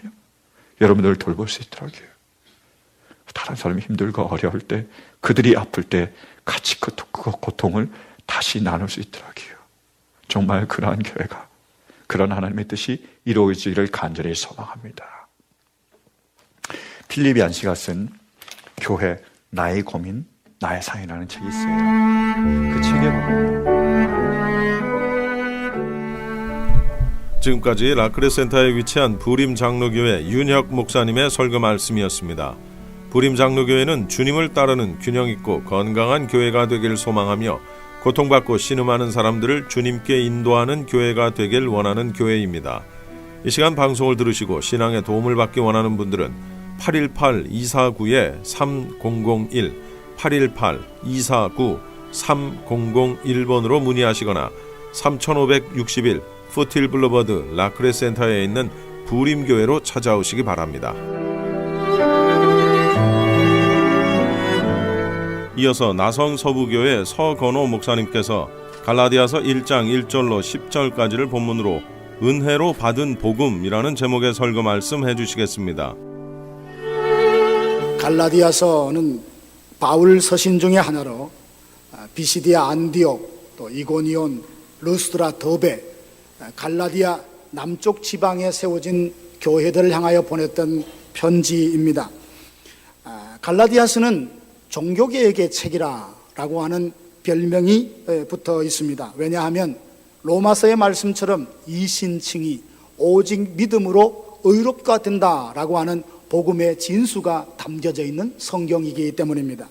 여러분들을 돌볼 수 있더라고요. 다른 사람이 힘들고 어려울 때, 그들이 아플 때 같이 그 고통을 다시 나눌 수 있더라고요. 정말 그러한 교회가, 그런 하나님의 뜻이 이루어지기를 간절히 소망합니다. 필립 얀시가 쓴 교회 나의 고민, 나의 상이라는 책이 있어요. 그 책에 보면 지금까지 라크레 센터에 위치한 부림 장로교회 윤혁 목사님의 설교 말씀이었습니다. 부림 장로교회는 주님을 따르는 균형 있고 건강한 교회가 되길 소망하며 고통받고 신음하는 사람들을 주님께 인도하는 교회가 되길 원하는 교회입니다. 이 시간 방송을 들으시고 신앙에 도움을 받기 원하는 분들은 818-249-3001, 818-249-3001번으로 문의하시거나 3561 푸틸 블루버드 라크레 센터에 있는 부림교회로 찾아오시기 바랍니다. 이어서 나성 서부교회 서건호 목사님께서 갈라디아서 1장 1절로 10절까지를 본문으로 은혜로 받은 복음이라는 제목의 설교 말씀 해주시겠습니다. 갈라디아서는 바울 서신 중에 하나로 비시디아 안디옥, 또 이고니온, 루스드라, 더베, 갈라디아 남쪽 지방에 세워진 교회들을 향하여 보냈던 편지입니다. 갈라디아서는 종교개혁의 책이라고 하는 별명이 붙어 있습니다. 왜냐하면 로마서의 말씀처럼 이신칭이 오직 믿음으로 의롭가 된다라고 하는 복음의 진수가 담겨져 있는 성경이기 때문입니다.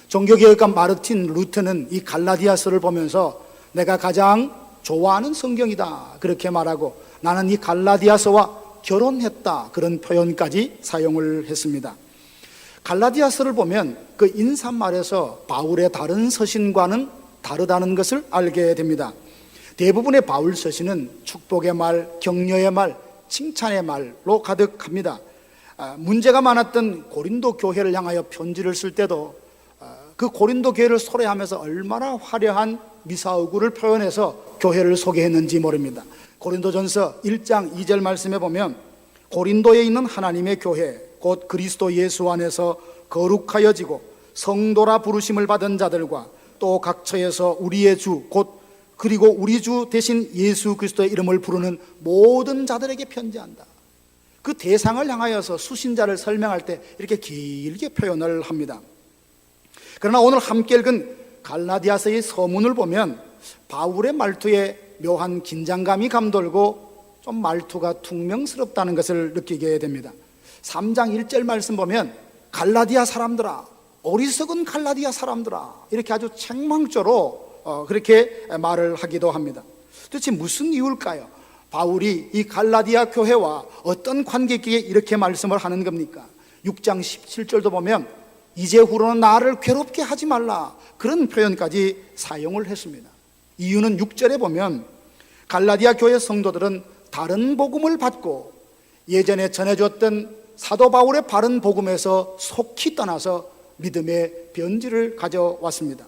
종교개혁가 마르틴 루터는 이 갈라디아서를 보면서 내가 가장 좋아하는 성경이다 그렇게 말하고, 나는 이 갈라디아서와 결혼했다 그런 표현까지 사용을 했습니다. 갈라디아서를 보면 그 인사말에서 바울의 다른 서신과는 다르다는 것을 알게 됩니다. 대부분의 바울 서신은 축복의 말, 격려의 말, 칭찬의 말로 가득합니다. 문제가 많았던 고린도 교회를 향하여 편지를 쓸 때도 그 고린도 교회를 소개하면서 얼마나 화려한 미사오구를 표현해서 교회를 소개했는지 모릅니다. 고린도전서 1장 2절 말씀에 보면 고린도에 있는 하나님의 교회 곧 그리스도 예수 안에서 거룩하여지고 성도라 부르심을 받은 자들과 또 각처에서 우리의 주 곧 그리고 우리 주 대신 예수 그리스도의 이름을 부르는 모든 자들에게 편지한다. 그 대상을 향하여서 수신자를 설명할 때 이렇게 길게 표현을 합니다. 그러나 오늘 함께 읽은 갈라디아서의 서문을 보면 바울의 말투에 묘한 긴장감이 감돌고 좀 말투가 퉁명스럽다는 것을 느끼게 됩니다. 3장 1절 말씀 보면 갈라디아 사람들아, 어리석은 갈라디아 사람들아, 이렇게 아주 책망조로 그렇게 말을 하기도 합니다. 도대체 무슨 이유일까요? 바울이 이 갈라디아 교회와 어떤 관계기에 이렇게 말씀을 하는 겁니까? 6장 17절도 보면 이제후로는 나를 괴롭게 하지 말라 그런 표현까지 사용을 했습니다. 이유는 6절에 보면 갈라디아 교회 성도들은 다른 복음을 받고 예전에 전해줬던 사도 바울의 바른 복음에서 속히 떠나서 믿음의 변질을 가져왔습니다.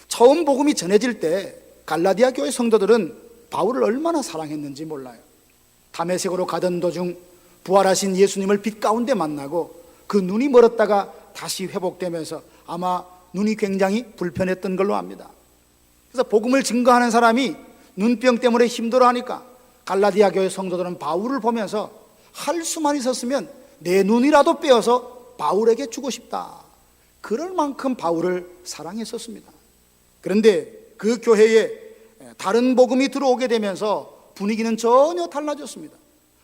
처음 복음이 전해질 때 갈라디아 교회 성도들은 바울을 얼마나 사랑했는지 몰라요. 다메섹으로 가던 도중 부활하신 예수님을 빛 가운데 만나고 그 눈이 멀었다가 다시 회복되면서 아마 눈이 굉장히 불편했던 걸로 압니다. 그래서 복음을 증거하는 사람이 눈병 때문에 힘들어하니까 갈라디아 교회 성도들은 바울을 보면서 할 수만 있었으면 내 눈이라도 빼어서 바울에게 주고 싶다, 그럴 만큼 바울을 사랑했었습니다. 그런데 그 교회에 다른 복음이 들어오게 되면서 분위기는 전혀 달라졌습니다.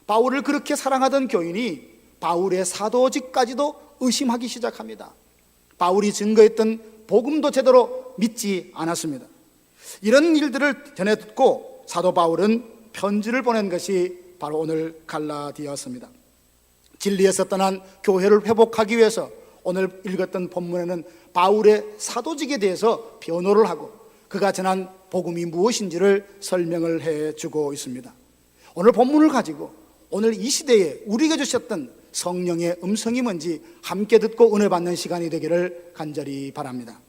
바울을 그렇게 사랑하던 교인이 바울의 사도직까지도 의심하기 시작합니다. 바울이 증거했던 복음도 제대로 믿지 않았습니다. 이런 일들을 전해 듣고 사도 바울은 편지를 보낸 것이 바로 오늘 갈라디아서입니다. 진리에서 떠난 교회를 회복하기 위해서 오늘 읽었던 본문에는 바울의 사도직에 대해서 변호를 하고 그가 전한 복음이 무엇인지를 설명을 해주고 있습니다. 오늘 본문을 가지고 오늘 이 시대에 우리에게 주셨던 성령의 음성이 뭔지 함께 듣고 은혜 받는 시간이 되기를 간절히 바랍니다.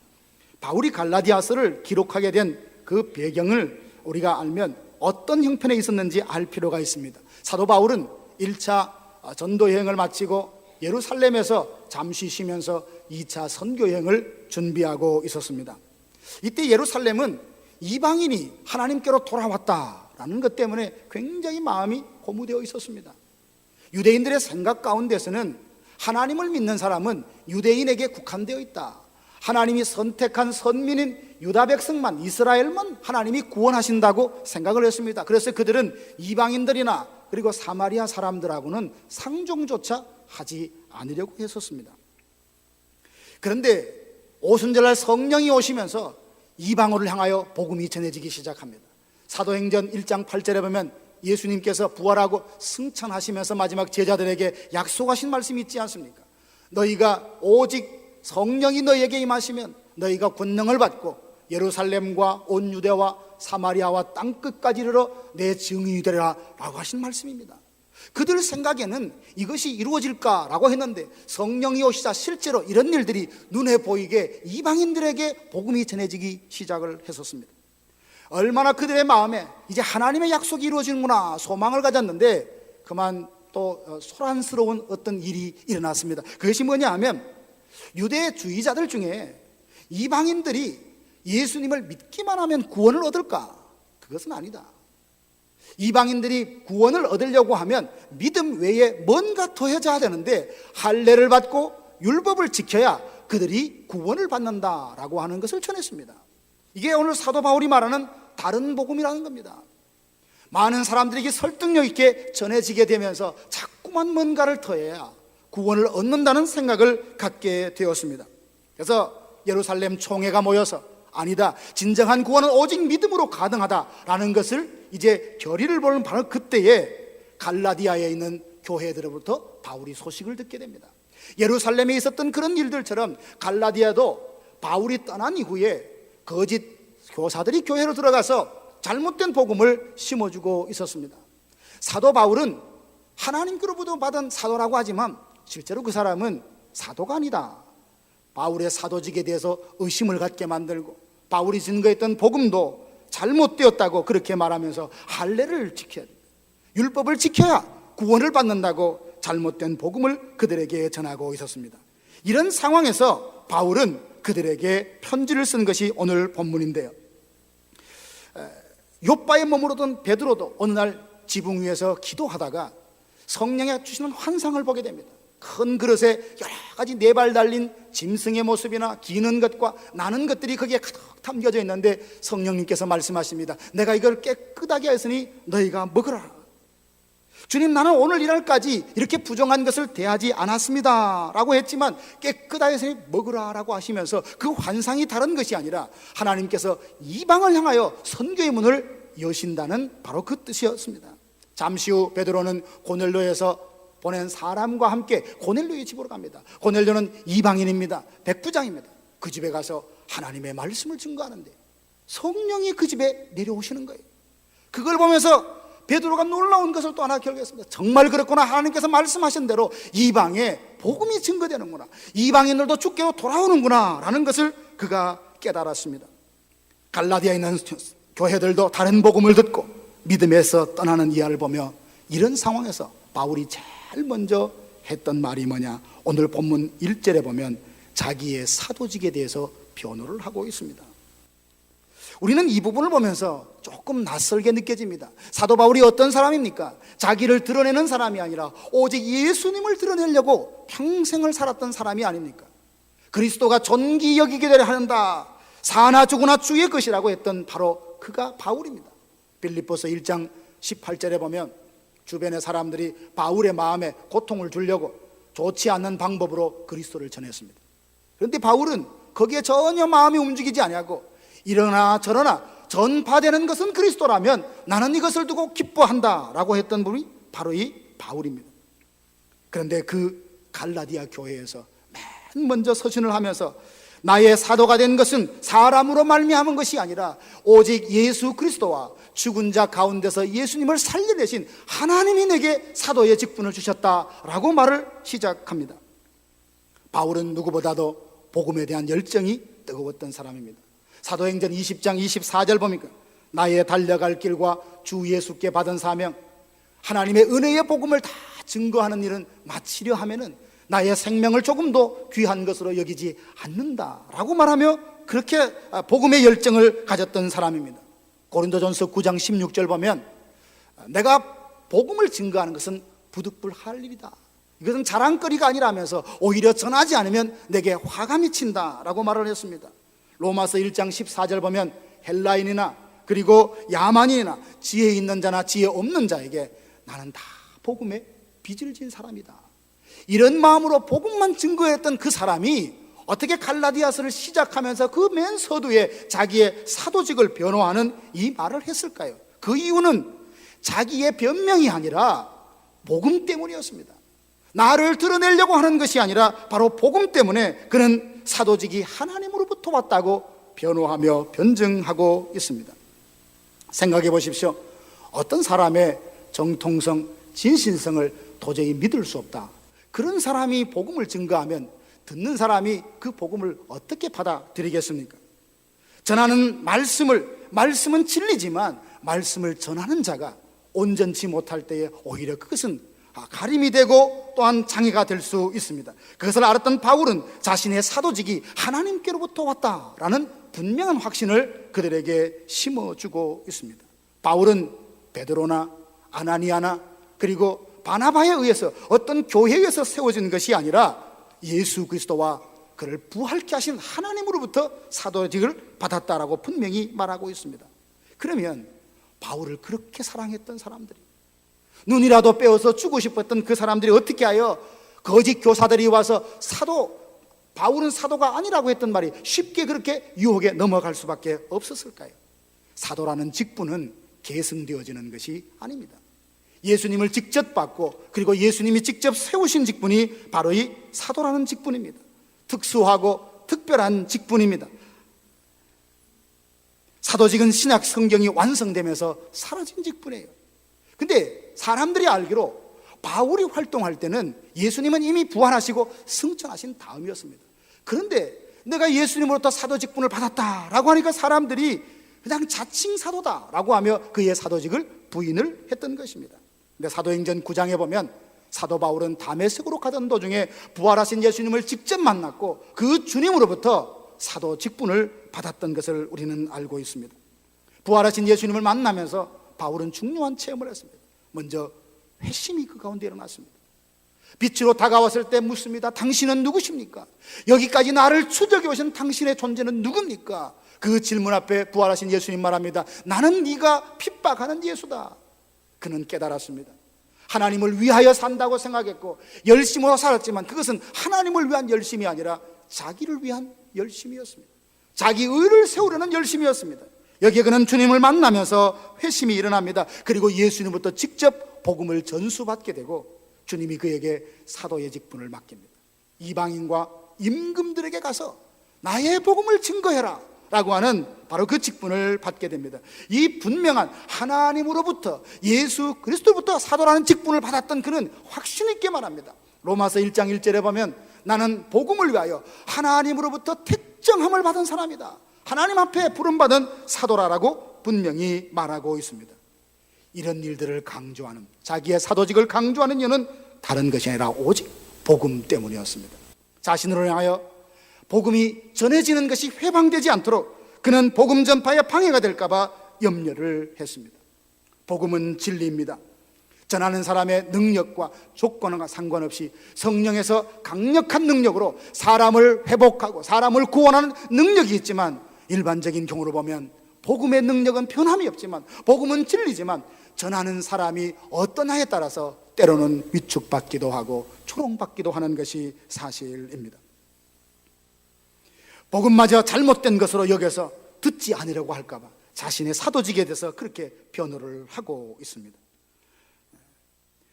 바울이 갈라디아서를 기록하게 된 그 배경을 우리가 알면 어떤 형편에 있었는지 알 필요가 있습니다. 사도 바울은 1차 전도 여행을 마치고 예루살렘에서 잠시 쉬면서 2차 선교 여행을 준비하고 있었습니다. 이때 예루살렘은 이방인이 하나님께로 돌아왔다라는 것 때문에 굉장히 마음이 고무되어 있었습니다. 유대인들의 생각 가운데서는 하나님을 믿는 사람은 유대인에게 국한되어 있다. 하나님이 선택한 선민인 유다 백성만, 이스라엘만 하나님이 구원하신다고 생각을 했습니다. 그래서 그들은 이방인들이나 그리고 사마리아 사람들하고는 상종조차 하지 않으려고 했었습니다. 그런데 오순절날 성령이 오시면서 이방어를 향하여 복음이 전해지기 시작합니다. 사도행전 1장 8절에 보면 예수님께서 부활하고 승천하시면서 마지막 제자들에게 약속하신 말씀이 있지 않습니까? 너희가 오직 성령이 너희에게 임하시면 너희가 권능을 받고 예루살렘과 온 유대와 사마리아와 땅끝까지 이르러 내 증인이 되리라 라고 하신 말씀입니다. 그들 생각에는 이것이 이루어질까라고 했는데 성령이 오시자 실제로 이런 일들이 눈에 보이게 이방인들에게 복음이 전해지기 시작을 했었습니다. 얼마나 그들의 마음에 이제 하나님의 약속이 이루어지는구나 소망을 가졌는데 그만 또 소란스러운 어떤 일이 일어났습니다. 그것이 뭐냐 하면 유대주의자들 중에 이방인들이 예수님을 믿기만 하면 구원을 얻을까? 그것은 아니다. 이방인들이 구원을 얻으려고 하면 믿음 외에 뭔가 더 해야 되는데 할례를 받고 율법을 지켜야 그들이 구원을 받는다라고 하는 것을 전했습니다. 이게 오늘 사도 바울이 말하는 다른 복음이라는 겁니다. 많은 사람들에게 설득력 있게 전해지게 되면서 자꾸만 뭔가를 더해야 구원을 얻는다는 생각을 갖게 되었습니다. 그래서 예루살렘 총회가 모여서 아니다, 진정한 구원은 오직 믿음으로 가능하다라는 것을 이제 결의를 보는 바로 그때에 갈라디아에 있는 교회들로부터 바울이 소식을 듣게 됩니다. 예루살렘에 있었던 그런 일들처럼 갈라디아도 바울이 떠난 이후에 거짓 교사들이 교회로 들어가서 잘못된 복음을 심어주고 있었습니다. 사도 바울은 하나님께로부터 받은 사도라고 하지만 실제로 그 사람은 사도가 아니다. 바울의 사도직에 대해서 의심을 갖게 만들고 바울이 증거했던 복음도 잘못되었다고 그렇게 말하면서 할례를 지켜야 됩니다. 율법을 지켜야 구원을 받는다고 잘못된 복음을 그들에게 전하고 있었습니다. 이런 상황에서 바울은 그들에게 편지를 쓴 것이 오늘 본문인데요. 욥바에 머무르던 베드로도 어느 날 지붕 위에서 기도하다가 성령이 주시는 환상을 보게 됩니다. 큰 그릇에 여러 가지 네 발 달린 짐승의 모습이나 기는 것과 나는 것들이 거기에 가득 담겨져 있는데 성령님께서 말씀하십니다. 내가 이걸 깨끗하게 했으니 너희가 먹으라. 주님, 나는 오늘 이날까지 이렇게 부정한 것을 대하지 않았습니다 라고 했지만 깨끗하게 했으니 먹으라 라고 하시면서 그 환상이 다른 것이 아니라 하나님께서 이방을 향하여 선교의 문을 여신다는 바로 그 뜻이었습니다. 잠시 후 베드로는 고넬료에서 보낸 사람과 함께 고넬료의 집으로 갑니다. 고넬료는 이방인입니다. 백부장입니다. 그 집에 가서 하나님의 말씀을 증거하는데 성령이 그 집에 내려오시는 거예요. 그걸 보면서 베드로가 놀라운 것을 또 하나 결정했습니다. 정말 그렇구나. 하나님께서 말씀하신 대로 이방에 복음이 증거되는구나. 이방인들도 주께로 돌아오는구나 라는 것을 그가 깨달았습니다. 갈라디아에 있는 교회들도 다른 복음을 듣고 믿음에서 떠나는 이하를 보며 이런 상황에서 바울이 제일 먼저 했던 말이 뭐냐? 오늘 본문 1절에 보면 자기의 사도직에 대해서 변호를 하고 있습니다. 우리는 이 부분을 보면서 조금 낯설게 느껴집니다. 사도 바울이 어떤 사람입니까? 자기를 드러내는 사람이 아니라 오직 예수님을 드러내려고 평생을 살았던 사람이 아닙니까? 그리스도가 존귀 여기게 되려 한다. 사나 죽으나 주의 것이라고 했던 바로 그가 바울입니다. 빌립보서 1장 18절에 보면 주변의 사람들이 바울의 마음에 고통을 주려고 좋지 않는 방법으로 그리스도를 전했습니다. 그런데 바울은 거기에 전혀 마음이 움직이지 아니하고 이러나 저러나 전파되는 것은 그리스도라면 나는 이것을 두고 기뻐한다 라고 했던 분이 바로 이 바울입니다. 그런데 그 갈라디아 교회에서 맨 먼저 서신을 하면서 나의 사도가 된 것은 사람으로 말미암은 것이 아니라 오직 예수 그리스도와 죽은 자 가운데서 예수님을 살려내신 하나님이 내게 사도의 직분을 주셨다라고 말을 시작합니다. 바울은 누구보다도 복음에 대한 열정이 뜨거웠던 사람입니다. 사도행전 20장 24절 보니까 나의 달려갈 길과 주 예수께 받은 사명, 하나님의 은혜의 복음을 다 증거하는 일은 마치려 하면은 나의 생명을 조금도 귀한 것으로 여기지 않는다라고 말하며 그렇게 복음의 열정을 가졌던 사람입니다. 고린도전서 9장 16절 보면 내가 복음을 증거하는 것은 부득불할 일이다, 이것은 자랑거리가 아니라면서 오히려 전하지 않으면 내게 화가 미친다라고 말을 했습니다. 로마서 1장 14절 보면 헬라인이나 그리고 야만인이나 지혜 있는 자나 지혜 없는 자에게 나는 다 복음에 빚을 진 사람이다, 이런 마음으로 복음만 증거했던 그 사람이 어떻게 갈라디아서를 시작하면서 그 맨 서두에 자기의 사도직을 변호하는 이 말을 했을까요? 그 이유는 자기의 변명이 아니라 복음 때문이었습니다. 나를 드러내려고 하는 것이 아니라 바로 복음 때문에 그는 사도직이 하나님으로부터 왔다고 변호하며 변증하고 있습니다. 생각해 보십시오. 어떤 사람의 정통성, 진실성을 도저히 믿을 수 없다, 그런 사람이 복음을 증거하면 듣는 사람이 그 복음을 어떻게 받아들이겠습니까? 전하는 말씀은 진리지만 말씀을 전하는 자가 온전치 못할 때에 오히려 그것은 가림이 되고 또한 장애가 될 수 있습니다. 그것을 알았던 바울은 자신의 사도직이 하나님께로부터 왔다라는 분명한 확신을 그들에게 심어주고 있습니다. 바울은 베드로나 아나니아나 그리고 바나바에 의해서 어떤 교회에서 세워진 것이 아니라 예수 그리스도와 그를 부활케 하신 하나님으로부터 사도직을 받았다라고 분명히 말하고 있습니다. 그러면 바울을 그렇게 사랑했던 사람들이, 눈이라도 빼어서 주고 싶었던 그 사람들이 어떻게 하여 거짓 교사들이 와서 바울은 사도가 아니라고 했던 말이 쉽게 그렇게 유혹에 넘어갈 수밖에 없었을까요? 사도라는 직분은 계승되어지는 것이 아닙니다. 예수님을 직접 받고 그리고 예수님이 직접 세우신 직분이 바로 이 사도라는 직분입니다. 특수하고 특별한 직분입니다. 사도직은 신약 성경이 완성되면서 사라진 직분이에요. 근데 사람들이 알기로 바울이 활동할 때는 예수님은 이미 부활하시고 승천하신 다음이었습니다. 그런데 내가 예수님으로부터 사도 직분을 받았다라고 하니까 사람들이 그냥 자칭 사도다라고 하며 그의 사도직을 부인을 했던 것입니다. 근데 사도행전 9장에 보면 사도 바울은 다메섹으로 가던 도중에 부활하신 예수님을 직접 만났고 그 주님으로부터 사도 직분을 받았던 것을 우리는 알고 있습니다. 부활하신 예수님을 만나면서 바울은 중요한 체험을 했습니다. 먼저 회심이 그 가운데 일어났습니다. 빛으로 다가왔을 때 묻습니다. 당신은 누구십니까? 여기까지 나를 추적해 오신 당신의 존재는 누굽니까? 그 질문 앞에 부활하신 예수님 말합니다. 나는 네가 핍박하는 예수다. 그는 깨달았습니다. 하나님을 위하여 산다고 생각했고 열심으로 살았지만 그것은 하나님을 위한 열심이 아니라 자기를 위한 열심이었습니다. 자기 의를 세우려는 열심이었습니다. 여기에 그는 주님을 만나면서 회심이 일어납니다. 그리고 예수님부터 직접 복음을 전수받게 되고 주님이 그에게 사도의 직분을 맡깁니다. 이방인과 임금들에게 가서 나의 복음을 증거해라 라고 하는 바로 그 직분을 받게 됩니다. 이 분명한 하나님으로부터 예수 그리스도부터 사도라는 직분을 받았던 그는 확신 있게 말합니다. 로마서 1장 1절에 보면 나는 복음을 위하여 하나님으로부터 택정함을 받은 사람이다, 하나님 앞에 부름받은 사도라라고 분명히 말하고 있습니다. 이런 일들을 강조하는, 자기의 사도직을 강조하는 이유는 다른 것이 아니라 오직 복음 때문이었습니다. 자신을 향하여 복음이 전해지는 것이 회방되지 않도록 그는 복음 전파에 방해가 될까 봐 염려를 했습니다. 복음은 진리입니다. 전하는 사람의 능력과 조건과 상관없이 성령에서 강력한 능력으로 사람을 회복하고 사람을 구원하는 능력이 있지만 일반적인 경우로 보면 복음의 능력은 변함이 없지만 복음은 진리지만 전하는 사람이 어떠냐에 따라서 때로는 위축받기도 하고 조롱받기도 하는 것이 사실입니다. 복음마저 잘못된 것으로 여겨서 듣지 않으려고 할까 봐 자신의 사도직에 대해서 그렇게 변호를 하고 있습니다.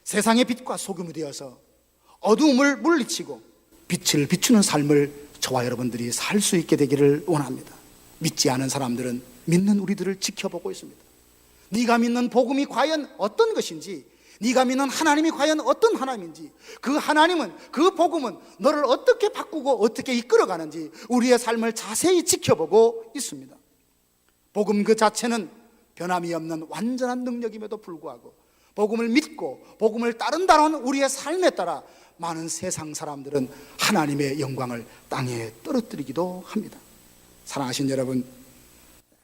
세상의 빛과 소금이 되어서 어두움을 물리치고 빛을 비추는 삶을 저와 여러분들이 살 수 있게 되기를 원합니다. 믿지 않은 사람들은 믿는 우리들을 지켜보고 있습니다. 네가 믿는 복음이 과연 어떤 것인지, 네가 믿는 하나님이 과연 어떤 하나님인지, 그 하나님은, 그 복음은 너를 어떻게 바꾸고 어떻게 이끌어가는지 우리의 삶을 자세히 지켜보고 있습니다. 복음 그 자체는 변함이 없는 완전한 능력임에도 불구하고 복음을 믿고 복음을 따른다는 우리의 삶에 따라 많은 세상 사람들은 하나님의 영광을 땅에 떨어뜨리기도 합니다. 사랑하신 여러분,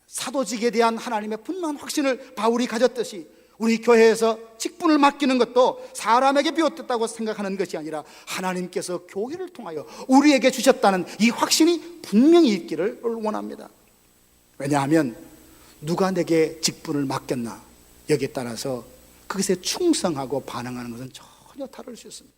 사도직에 대한 하나님의 분명한 확신을 바울이 가졌듯이 우리 교회에서 직분을 맡기는 것도 사람에게 비롯됐다고 생각하는 것이 아니라 하나님께서 교회를 통하여 우리에게 주셨다는 이 확신이 분명히 있기를 원합니다. 왜냐하면 누가 내게 직분을 맡겼나 여기에 따라서 그것에 충성하고 반응하는 것은 전혀 다를 수 있습니다.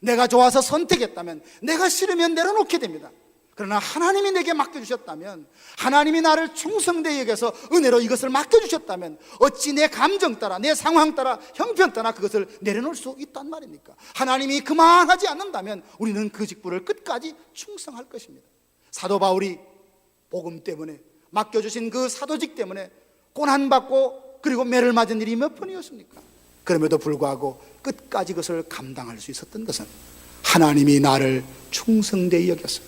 내가 좋아서 선택했다면, 내가 싫으면 내려놓게 됩니다. 그러나 하나님이 내게 맡겨주셨다면, 하나님이 나를 충성되게 여겨서 은혜로 이것을 맡겨주셨다면 어찌 내 감정 따라, 내 상황 따라, 형편 따라 그것을 내려놓을 수 있단 말입니까? 하나님이 그만하지 않는다면 우리는 그 직분을 끝까지 충성할 것입니다. 사도 바울이 복음 때문에, 맡겨주신 그 사도직 때문에 고난받고 그리고 매를 맞은 일이 몇 번이었습니까? 그럼에도 불구하고 끝까지 그것을 감당할 수 있었던 것은 하나님이 나를 충성되게 여겨서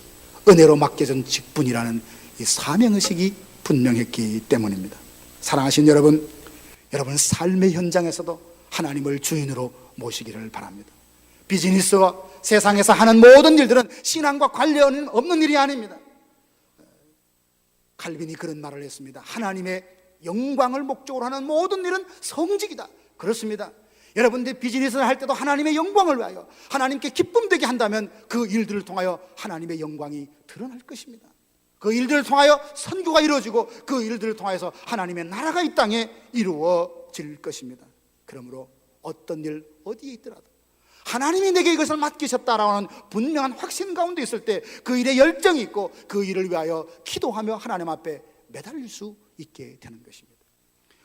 은혜로 맡겨진 직분이라는 이 사명의식이 분명했기 때문입니다. 사랑하신 여러분, 여러분 삶의 현장에서도 하나님을 주인으로 모시기를 바랍니다. 비즈니스와 세상에서 하는 모든 일들은 신앙과 관련 없는 일이 아닙니다. 칼빈이 그런 말을 했습니다. 하나님의 영광을 목적으로 하는 모든 일은 성직이다. 그렇습니다. 여러분들 비즈니스를 할 때도 하나님의 영광을 위하여 하나님께 기쁨 되게 한다면 그 일들을 통하여 하나님의 영광이 드러날 것입니다. 그 일들을 통하여 선교가 이루어지고 그 일들을 통해서 하나님의 나라가 이 땅에 이루어질 것입니다. 그러므로 어떤 일 어디에 있더라도 하나님이 내게 이것을 맡기셨다라고 하는 분명한 확신 가운데 있을 때 그 일에 열정이 있고 그 일을 위하여 기도하며 하나님 앞에 매달릴 수 있게 되는 것입니다.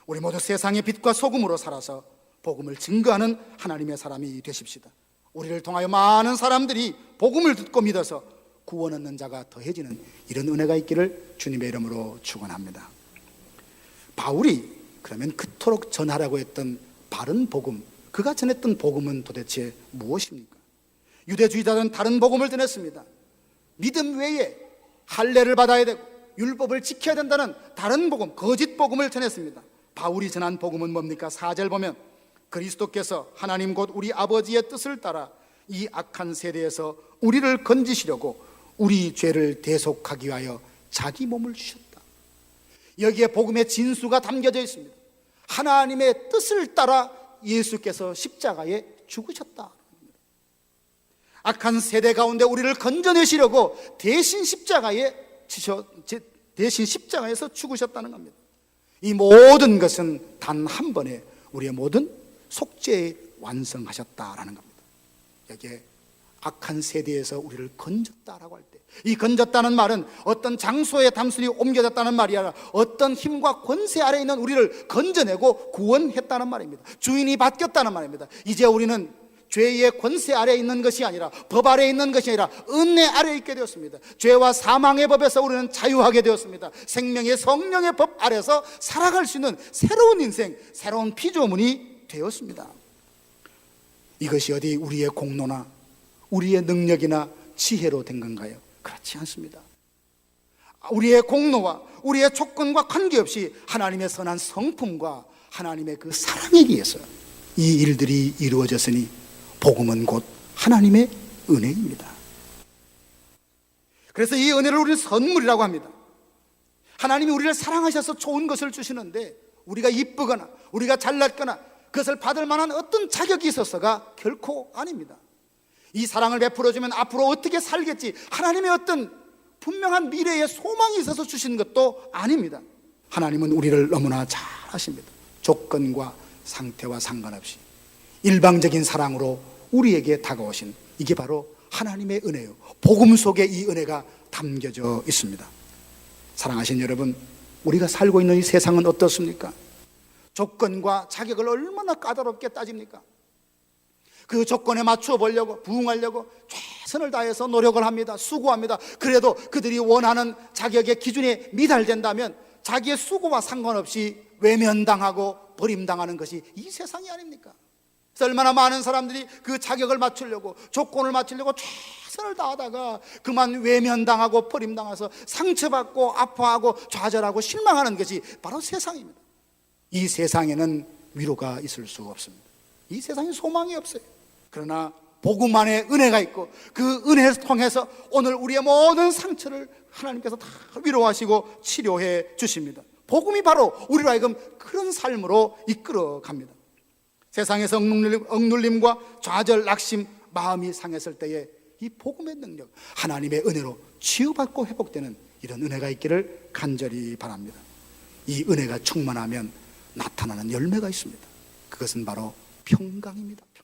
우리 모두 세상의 빛과 소금으로 살아서 복음을 증거하는 하나님의 사람이 되십시다. 우리를 통하여 많은 사람들이 복음을 듣고 믿어서 구원 얻는 자가 더해지는 이런 은혜가 있기를 주님의 이름으로 축원합니다. 바울이 그러면 그토록 전하라고 했던 바른 복음, 그가 전했던 복음은 도대체 무엇입니까? 유대주의자들은 다른 복음을 전했습니다. 믿음 외에 할례를 받아야 되고 율법을 지켜야 된다는 다른 복음, 거짓 복음을 전했습니다. 바울이 전한 복음은 뭡니까? 4절 보면 그리스도께서 하나님 곧 우리 아버지의 뜻을 따라 이 악한 세대에서 우리를 건지시려고 우리 죄를 대속하기 위하여 자기 몸을 주셨다. 여기에 복음의 진수가 담겨져 있습니다. 하나님의 뜻을 따라 예수께서 십자가에 죽으셨다. 악한 세대 가운데 우리를 건져내시려고 대신 십자가에서 죽으셨다는 겁니다. 이 모든 것은 단 한 번에 우리의 모든 속죄에 완성하셨다라는 겁니다. 여기에 악한 세대에서 우리를 건졌다라고 할 때, 이 건졌다는 말은 어떤 장소에 단순히 옮겨졌다는 말이 아니라 어떤 힘과 권세 아래에 있는 우리를 건져내고 구원했다는 말입니다. 주인이 바뀌었다는 말입니다. 이제 우리는 죄의 권세 아래에 있는 것이 아니라, 법 아래에 있는 것이 아니라 은혜 아래에 있게 되었습니다. 죄와 사망의 법에서 우리는 자유하게 되었습니다. 생명의 성령의 법 아래서 살아갈 수 있는 새로운 인생, 새로운 피조물이 되었습니다. 이것이 어디 우리의 공로나 우리의 능력이나 지혜로 된 건가요? 그렇지 않습니다. 우리의 공로와 우리의 조건과 관계없이 하나님의 선한 성품과 하나님의 그 사랑에 의해서 이 일들이 이루어졌으니 복음은 곧 하나님의 은혜입니다. 그래서 이 은혜를 우리는 선물이라고 합니다. 하나님이 우리를 사랑하셔서 좋은 것을 주시는데 우리가 이쁘거나 우리가 잘났거나 그것을 받을 만한 어떤 자격이 있어서가 결코 아닙니다. 이 사랑을 베풀어주면 앞으로 어떻게 살겠지, 하나님의 어떤 분명한 미래의 소망이 있어서 주신 것도 아닙니다. 하나님은 우리를 너무나 잘 아십니다. 조건과 상태와 상관없이 일방적인 사랑으로 우리에게 다가오신, 이게 바로 하나님의 은혜요, 복음 속에 이 은혜가 담겨져 있습니다. 사랑하신 여러분, 우리가 살고 있는 이 세상은 어떻습니까? 조건과 자격을 얼마나 까다롭게 따집니까? 그 조건에 맞추어 보려고, 부응하려고 최선을 다해서 노력을 합니다. 수고합니다. 그래도 그들이 원하는 자격의 기준에 미달된다면 자기의 수고와 상관없이 외면당하고 버림당하는 것이 이 세상이 아닙니까? 그래서 얼마나 많은 사람들이 그 자격을 맞추려고, 조건을 맞추려고 최선을 다하다가 그만 외면당하고 버림당해서 상처받고 아파하고 좌절하고 실망하는 것이 바로 세상입니다. 이 세상에는 위로가 있을 수 없습니다. 이 세상에 소망이 없어요. 그러나 복음 안에 은혜가 있고 그 은혜를 통해서 오늘 우리의 모든 상처를 하나님께서 다 위로하시고 치료해 주십니다. 복음이 바로 우리로 하여금 그런 삶으로 이끌어 갑니다. 세상에서 억눌림과 좌절, 낙심, 마음이 상했을 때에 이 복음의 능력, 하나님의 은혜로 치유받고 회복되는 이런 은혜가 있기를 간절히 바랍니다. 이 은혜가 충만하면 나타나는 열매가 있습니다. 그것은 바로 평강입니다. 평강.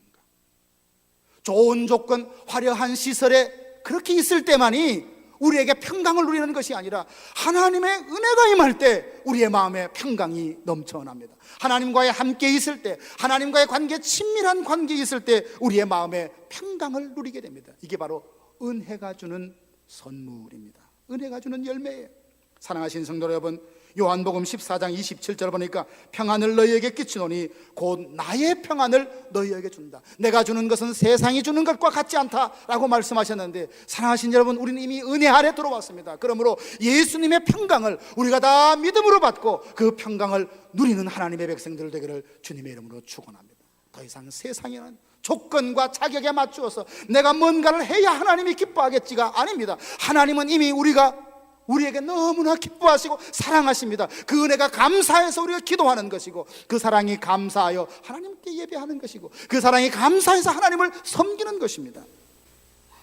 좋은 조건, 화려한 시설에 그렇게 있을 때만이 우리에게 평강을 누리는 것이 아니라 하나님의 은혜가 임할 때 우리의 마음에 평강이 넘쳐납니다. 하나님과의 함께 있을 때, 하나님과의 관계, 친밀한 관계에 있을 때 우리의 마음에 평강을 누리게 됩니다. 이게 바로 은혜가 주는 선물입니다. 은혜가 주는 열매예요. 사랑하신 성도 여러분, 요한복음 14장 27절 보니까 평안을 너희에게 끼치노니 곧 나의 평안을 너희에게 준다. 내가 주는 것은 세상이 주는 것과 같지 않다라고 말씀하셨는데, 사랑하신 여러분, 우리는 이미 은혜 아래 들어왔습니다. 그러므로 예수님의 평강을 우리가 다 믿음으로 받고 그 평강을 누리는 하나님의 백성들 되기를 주님의 이름으로 축원합니다. 더 이상 세상에는 조건과 자격에 맞추어서 내가 뭔가를 해야 하나님이 기뻐하겠지가 아닙니다. 하나님은 이미 우리에게 너무나 기뻐하시고 사랑하십니다. 그 은혜가 감사해서 우리가 기도하는 것이고, 그 사랑이 감사하여 하나님께 예배하는 것이고, 그 사랑이 감사해서 하나님을 섬기는 것입니다.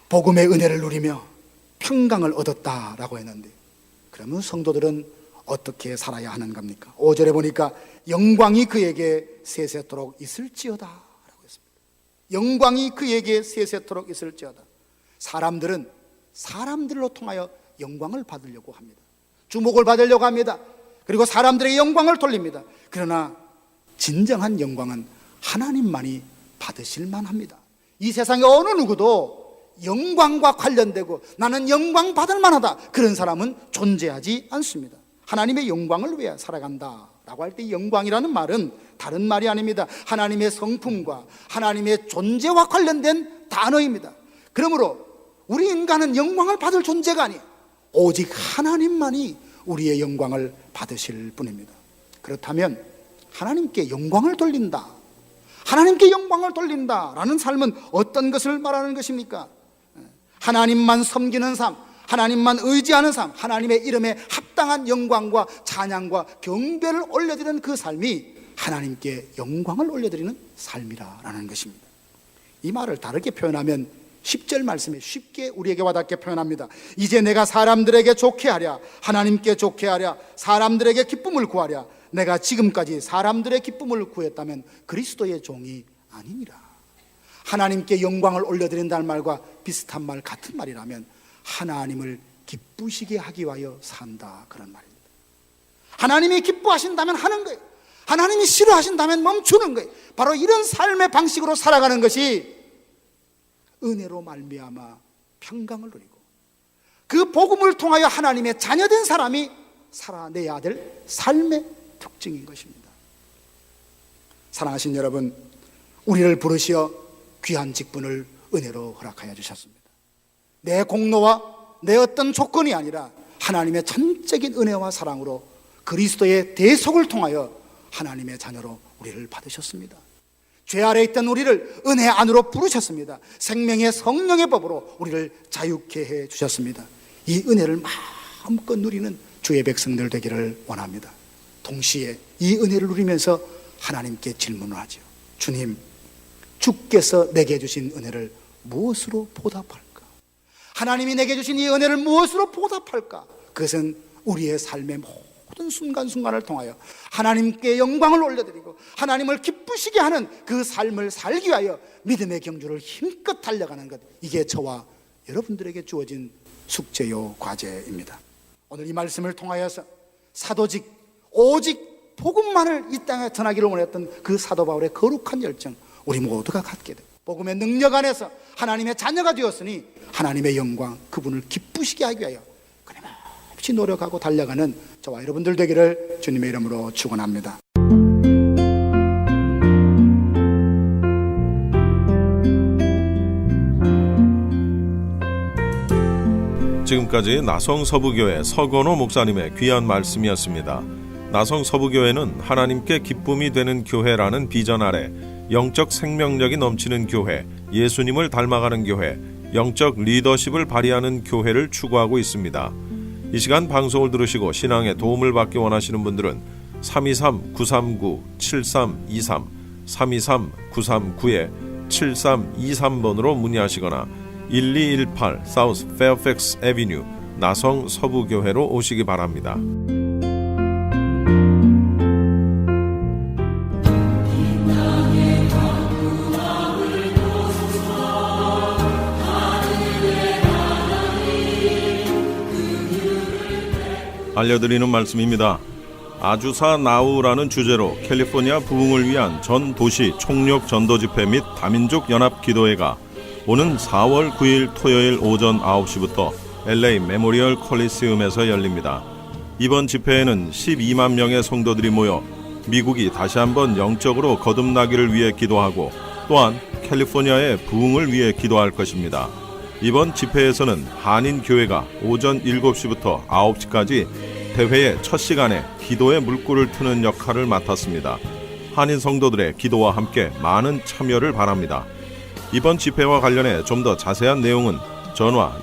복음의 은혜를 누리며 평강을 얻었다라고 했는데, 그러면 성도들은 어떻게 살아야 하는 겁니까? 5절에 보니까 영광이 그에게 세세토록 있을지어다 라고 했습니다. 영광이 그에게 세세토록 있을지어다. 사람들은 사람들로 통하여 영광을 받으려고 합니다. 주목을 받으려고 합니다. 그리고 사람들에게 영광을 돌립니다. 그러나 진정한 영광은 하나님만이 받으실 만합니다. 이 세상에 어느 누구도 영광과 관련되고 나는 영광 받을 만하다, 그런 사람은 존재하지 않습니다. 하나님의 영광을 위해 살아간다 라고 할 때 영광이라는 말은 다른 말이 아닙니다. 하나님의 성품과 하나님의 존재와 관련된 단어입니다. 그러므로 우리 인간은 영광을 받을 존재가 아니에요. 오직 하나님만이 우리의 영광을 받으실 분입니다. 그렇다면 하나님께 영광을 돌린다, 하나님께 영광을 돌린다라는 삶은 어떤 것을 말하는 것입니까? 하나님만 섬기는 삶, 하나님만 의지하는 삶, 하나님의 이름에 합당한 영광과 찬양과 경배를 올려드리는 그 삶이 하나님께 영광을 올려드리는 삶이라는 것입니다. 이 말을 다르게 표현하면 10절 말씀에 쉽게 우리에게 와닿게 표현합니다. 이제 내가 사람들에게 좋게 하랴, 하나님께 좋게 하랴, 사람들에게 기쁨을 구하랴. 내가 지금까지 사람들의 기쁨을 구했다면 그리스도의 종이 아니니라. 하나님께 영광을 올려드린다는 말과 비슷한 말, 같은 말이라면 하나님을 기쁘시게 하기 위하여 산다, 그런 말입니다. 하나님이 기뻐하신다면 하는 거예요. 하나님이 싫어하신다면 멈추는 거예요. 바로 이런 삶의 방식으로 살아가는 것이 은혜로 말미암아 평강을 누리고 그 복음을 통하여 하나님의 자녀된 사람이 살아내야 될 삶의 특징인 것입니다. 사랑하신 여러분, 우리를 부르시어 귀한 직분을 은혜로 허락하여 주셨습니다. 내 공로와 내 어떤 조건이 아니라 하나님의 전적인 은혜와 사랑으로 그리스도의 대속을 통하여 하나님의 자녀로 우리를 받으셨습니다. 죄 아래 있던 우리를 은혜 안으로 부르셨습니다. 생명의 성령의 법으로 우리를 자유케 해 주셨습니다. 이 은혜를 마음껏 누리는 주의 백성들 되기를 원합니다. 동시에 이 은혜를 누리면서 하나님께 질문을 하죠. 주님, 주께서 내게 주신 은혜를 무엇으로 보답할까? 하나님이 내게 주신 이 은혜를 무엇으로 보답할까? 그것은 우리의 삶의 모든 순간순간을 통하여 하나님께 영광을 올려드리고 하나님을 기쁘시게 하는 그 삶을 살기 위하여 믿음의 경주를 힘껏 달려가는 것, 이게 저와 여러분들에게 주어진 숙제요 과제입니다. 오늘 이 말씀을 통하여서 사도직, 오직 복음만을 이 땅에 전하기를 원했던 그 사도 바울의 거룩한 열정, 우리 모두가 갖게 되고 복음의 능력 안에서 하나님의 자녀가 되었으니 하나님의 영광, 그분을 기쁘시게 하기 위하여 끊임없이 노력하고 달려가는 저와 여러분들 되기를 주님의 이름으로 축원합니다. 지금까지 나성서부교회 서건호 목사님의 귀한 말씀이었습니다. 나성서부교회는 하나님께 기쁨이 되는 교회라는 비전 아래 영적 생명력이 넘치는 교회, 예수님을 닮아가는 교회, 영적 리더십을 발휘하는 교회를 추구하고 있습니다. 이 시간 방송을 들으시고 신앙에 도움을 받기 원하시는 분들은 323-939-7323, 323-939-7323번으로 문의하시거나 1218 사우스 페어팩스 애비뉴 나성 서부교회로 오시기 바랍니다. 알려드리는 말씀입니다. 아주사 나우라는 주제로 캘리포니아 부흥을 위한 전 도시 총력 전도 집회 및 다민족 연합 기도회가 오는 4월 9일 토요일 오전 9시부터 LA 메모리얼 콜리세움에서 열립니다. 이번 집회에는 12만 명의 성도들이 모여 미국이 다시 한번 영적으로 거듭나기를 위해 기도하고 또한 캘리포니아의 부흥을 위해 기도할 것입니다. 이번 집회에서는 한인교회가 오전 7시부터 9시까지 대회의 첫 시간에 기도의 물꼬를 트는 역할을 맡았습니다. 한인 성도들의 기도와 함께 많은 참여를 바랍니다. 이번 집회와 관련해 좀 더 자세한 내용은 전화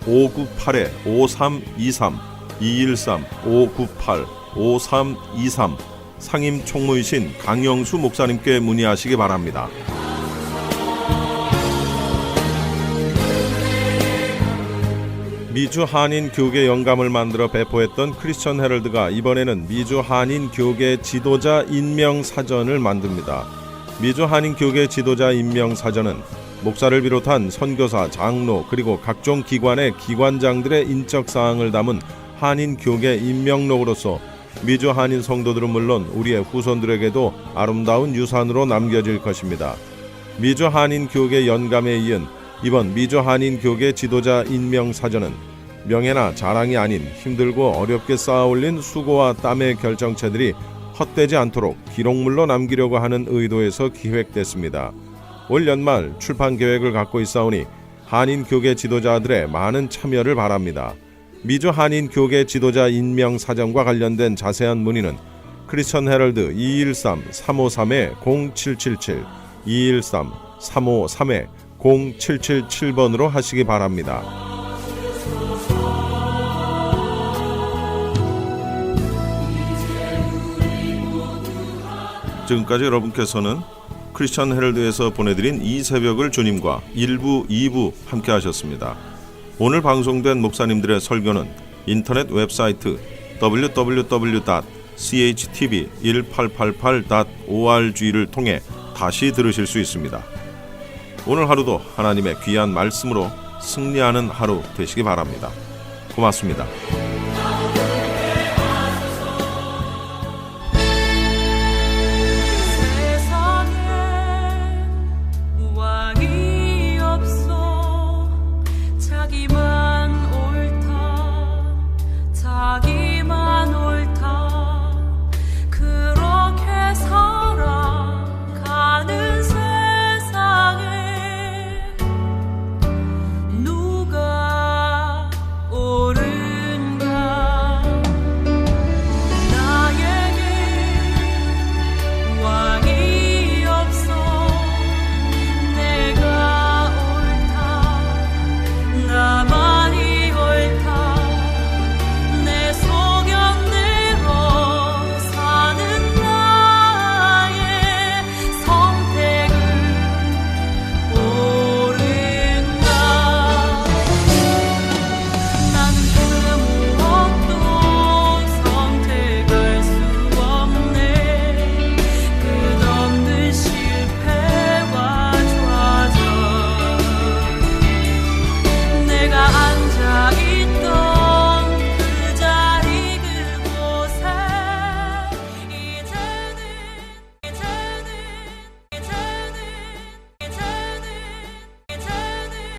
213-598-5323, 213-598-5323 상임 총무이신 강영수 목사님께 문의하시기 바랍니다. 미주 한인 교계 영감을 만들어 배포했던 크리스천 헤럴드가 이번에는 미주 한인 교계 지도자 임명 사전을 만듭니다. 미주 한인 교계 지도자 임명 사전은 목사를 비롯한 선교사, 장로 그리고 각종 기관의 기관장들의 인적 사항을 담은 한인 교계 임명록으로서 미주 한인 성도들은 물론 우리의 후손들에게도 아름다운 유산으로 남겨질 것입니다. 미주 한인 교계 연감에 이은 이번 미주 한인 교계 지도자 임명 사전은 명예나 자랑이 아닌 힘들고 어렵게 쌓아올린 수고와 땀의 결정체들이 헛되지 않도록 기록물로 남기려고 하는 의도에서 기획됐습니다. 올 연말 출판 계획을 갖고 있사오니 한인 교계 지도자들의 많은 참여를 바랍니다. 미주 한인 교계 지도자 임명 사전과 관련된 자세한 문의는 크리스천 헤럴드 213-353-0777, 213-353-0777번으로 하시기 바랍니다. 지금까지 여러분께서는 크리스천 헤럴드에서 보내드린 이 새벽을 주님과 1부, 2부 함께 하셨습니다. 오늘 방송된 목사님들의 설교는 인터넷 웹사이트 www.chtv1888.org를 통해 다시 들으실 수 있습니다. 오늘 하루도 하나님의 귀한 말씀으로 승리하는 하루 되시기 바랍니다. 고맙습니다.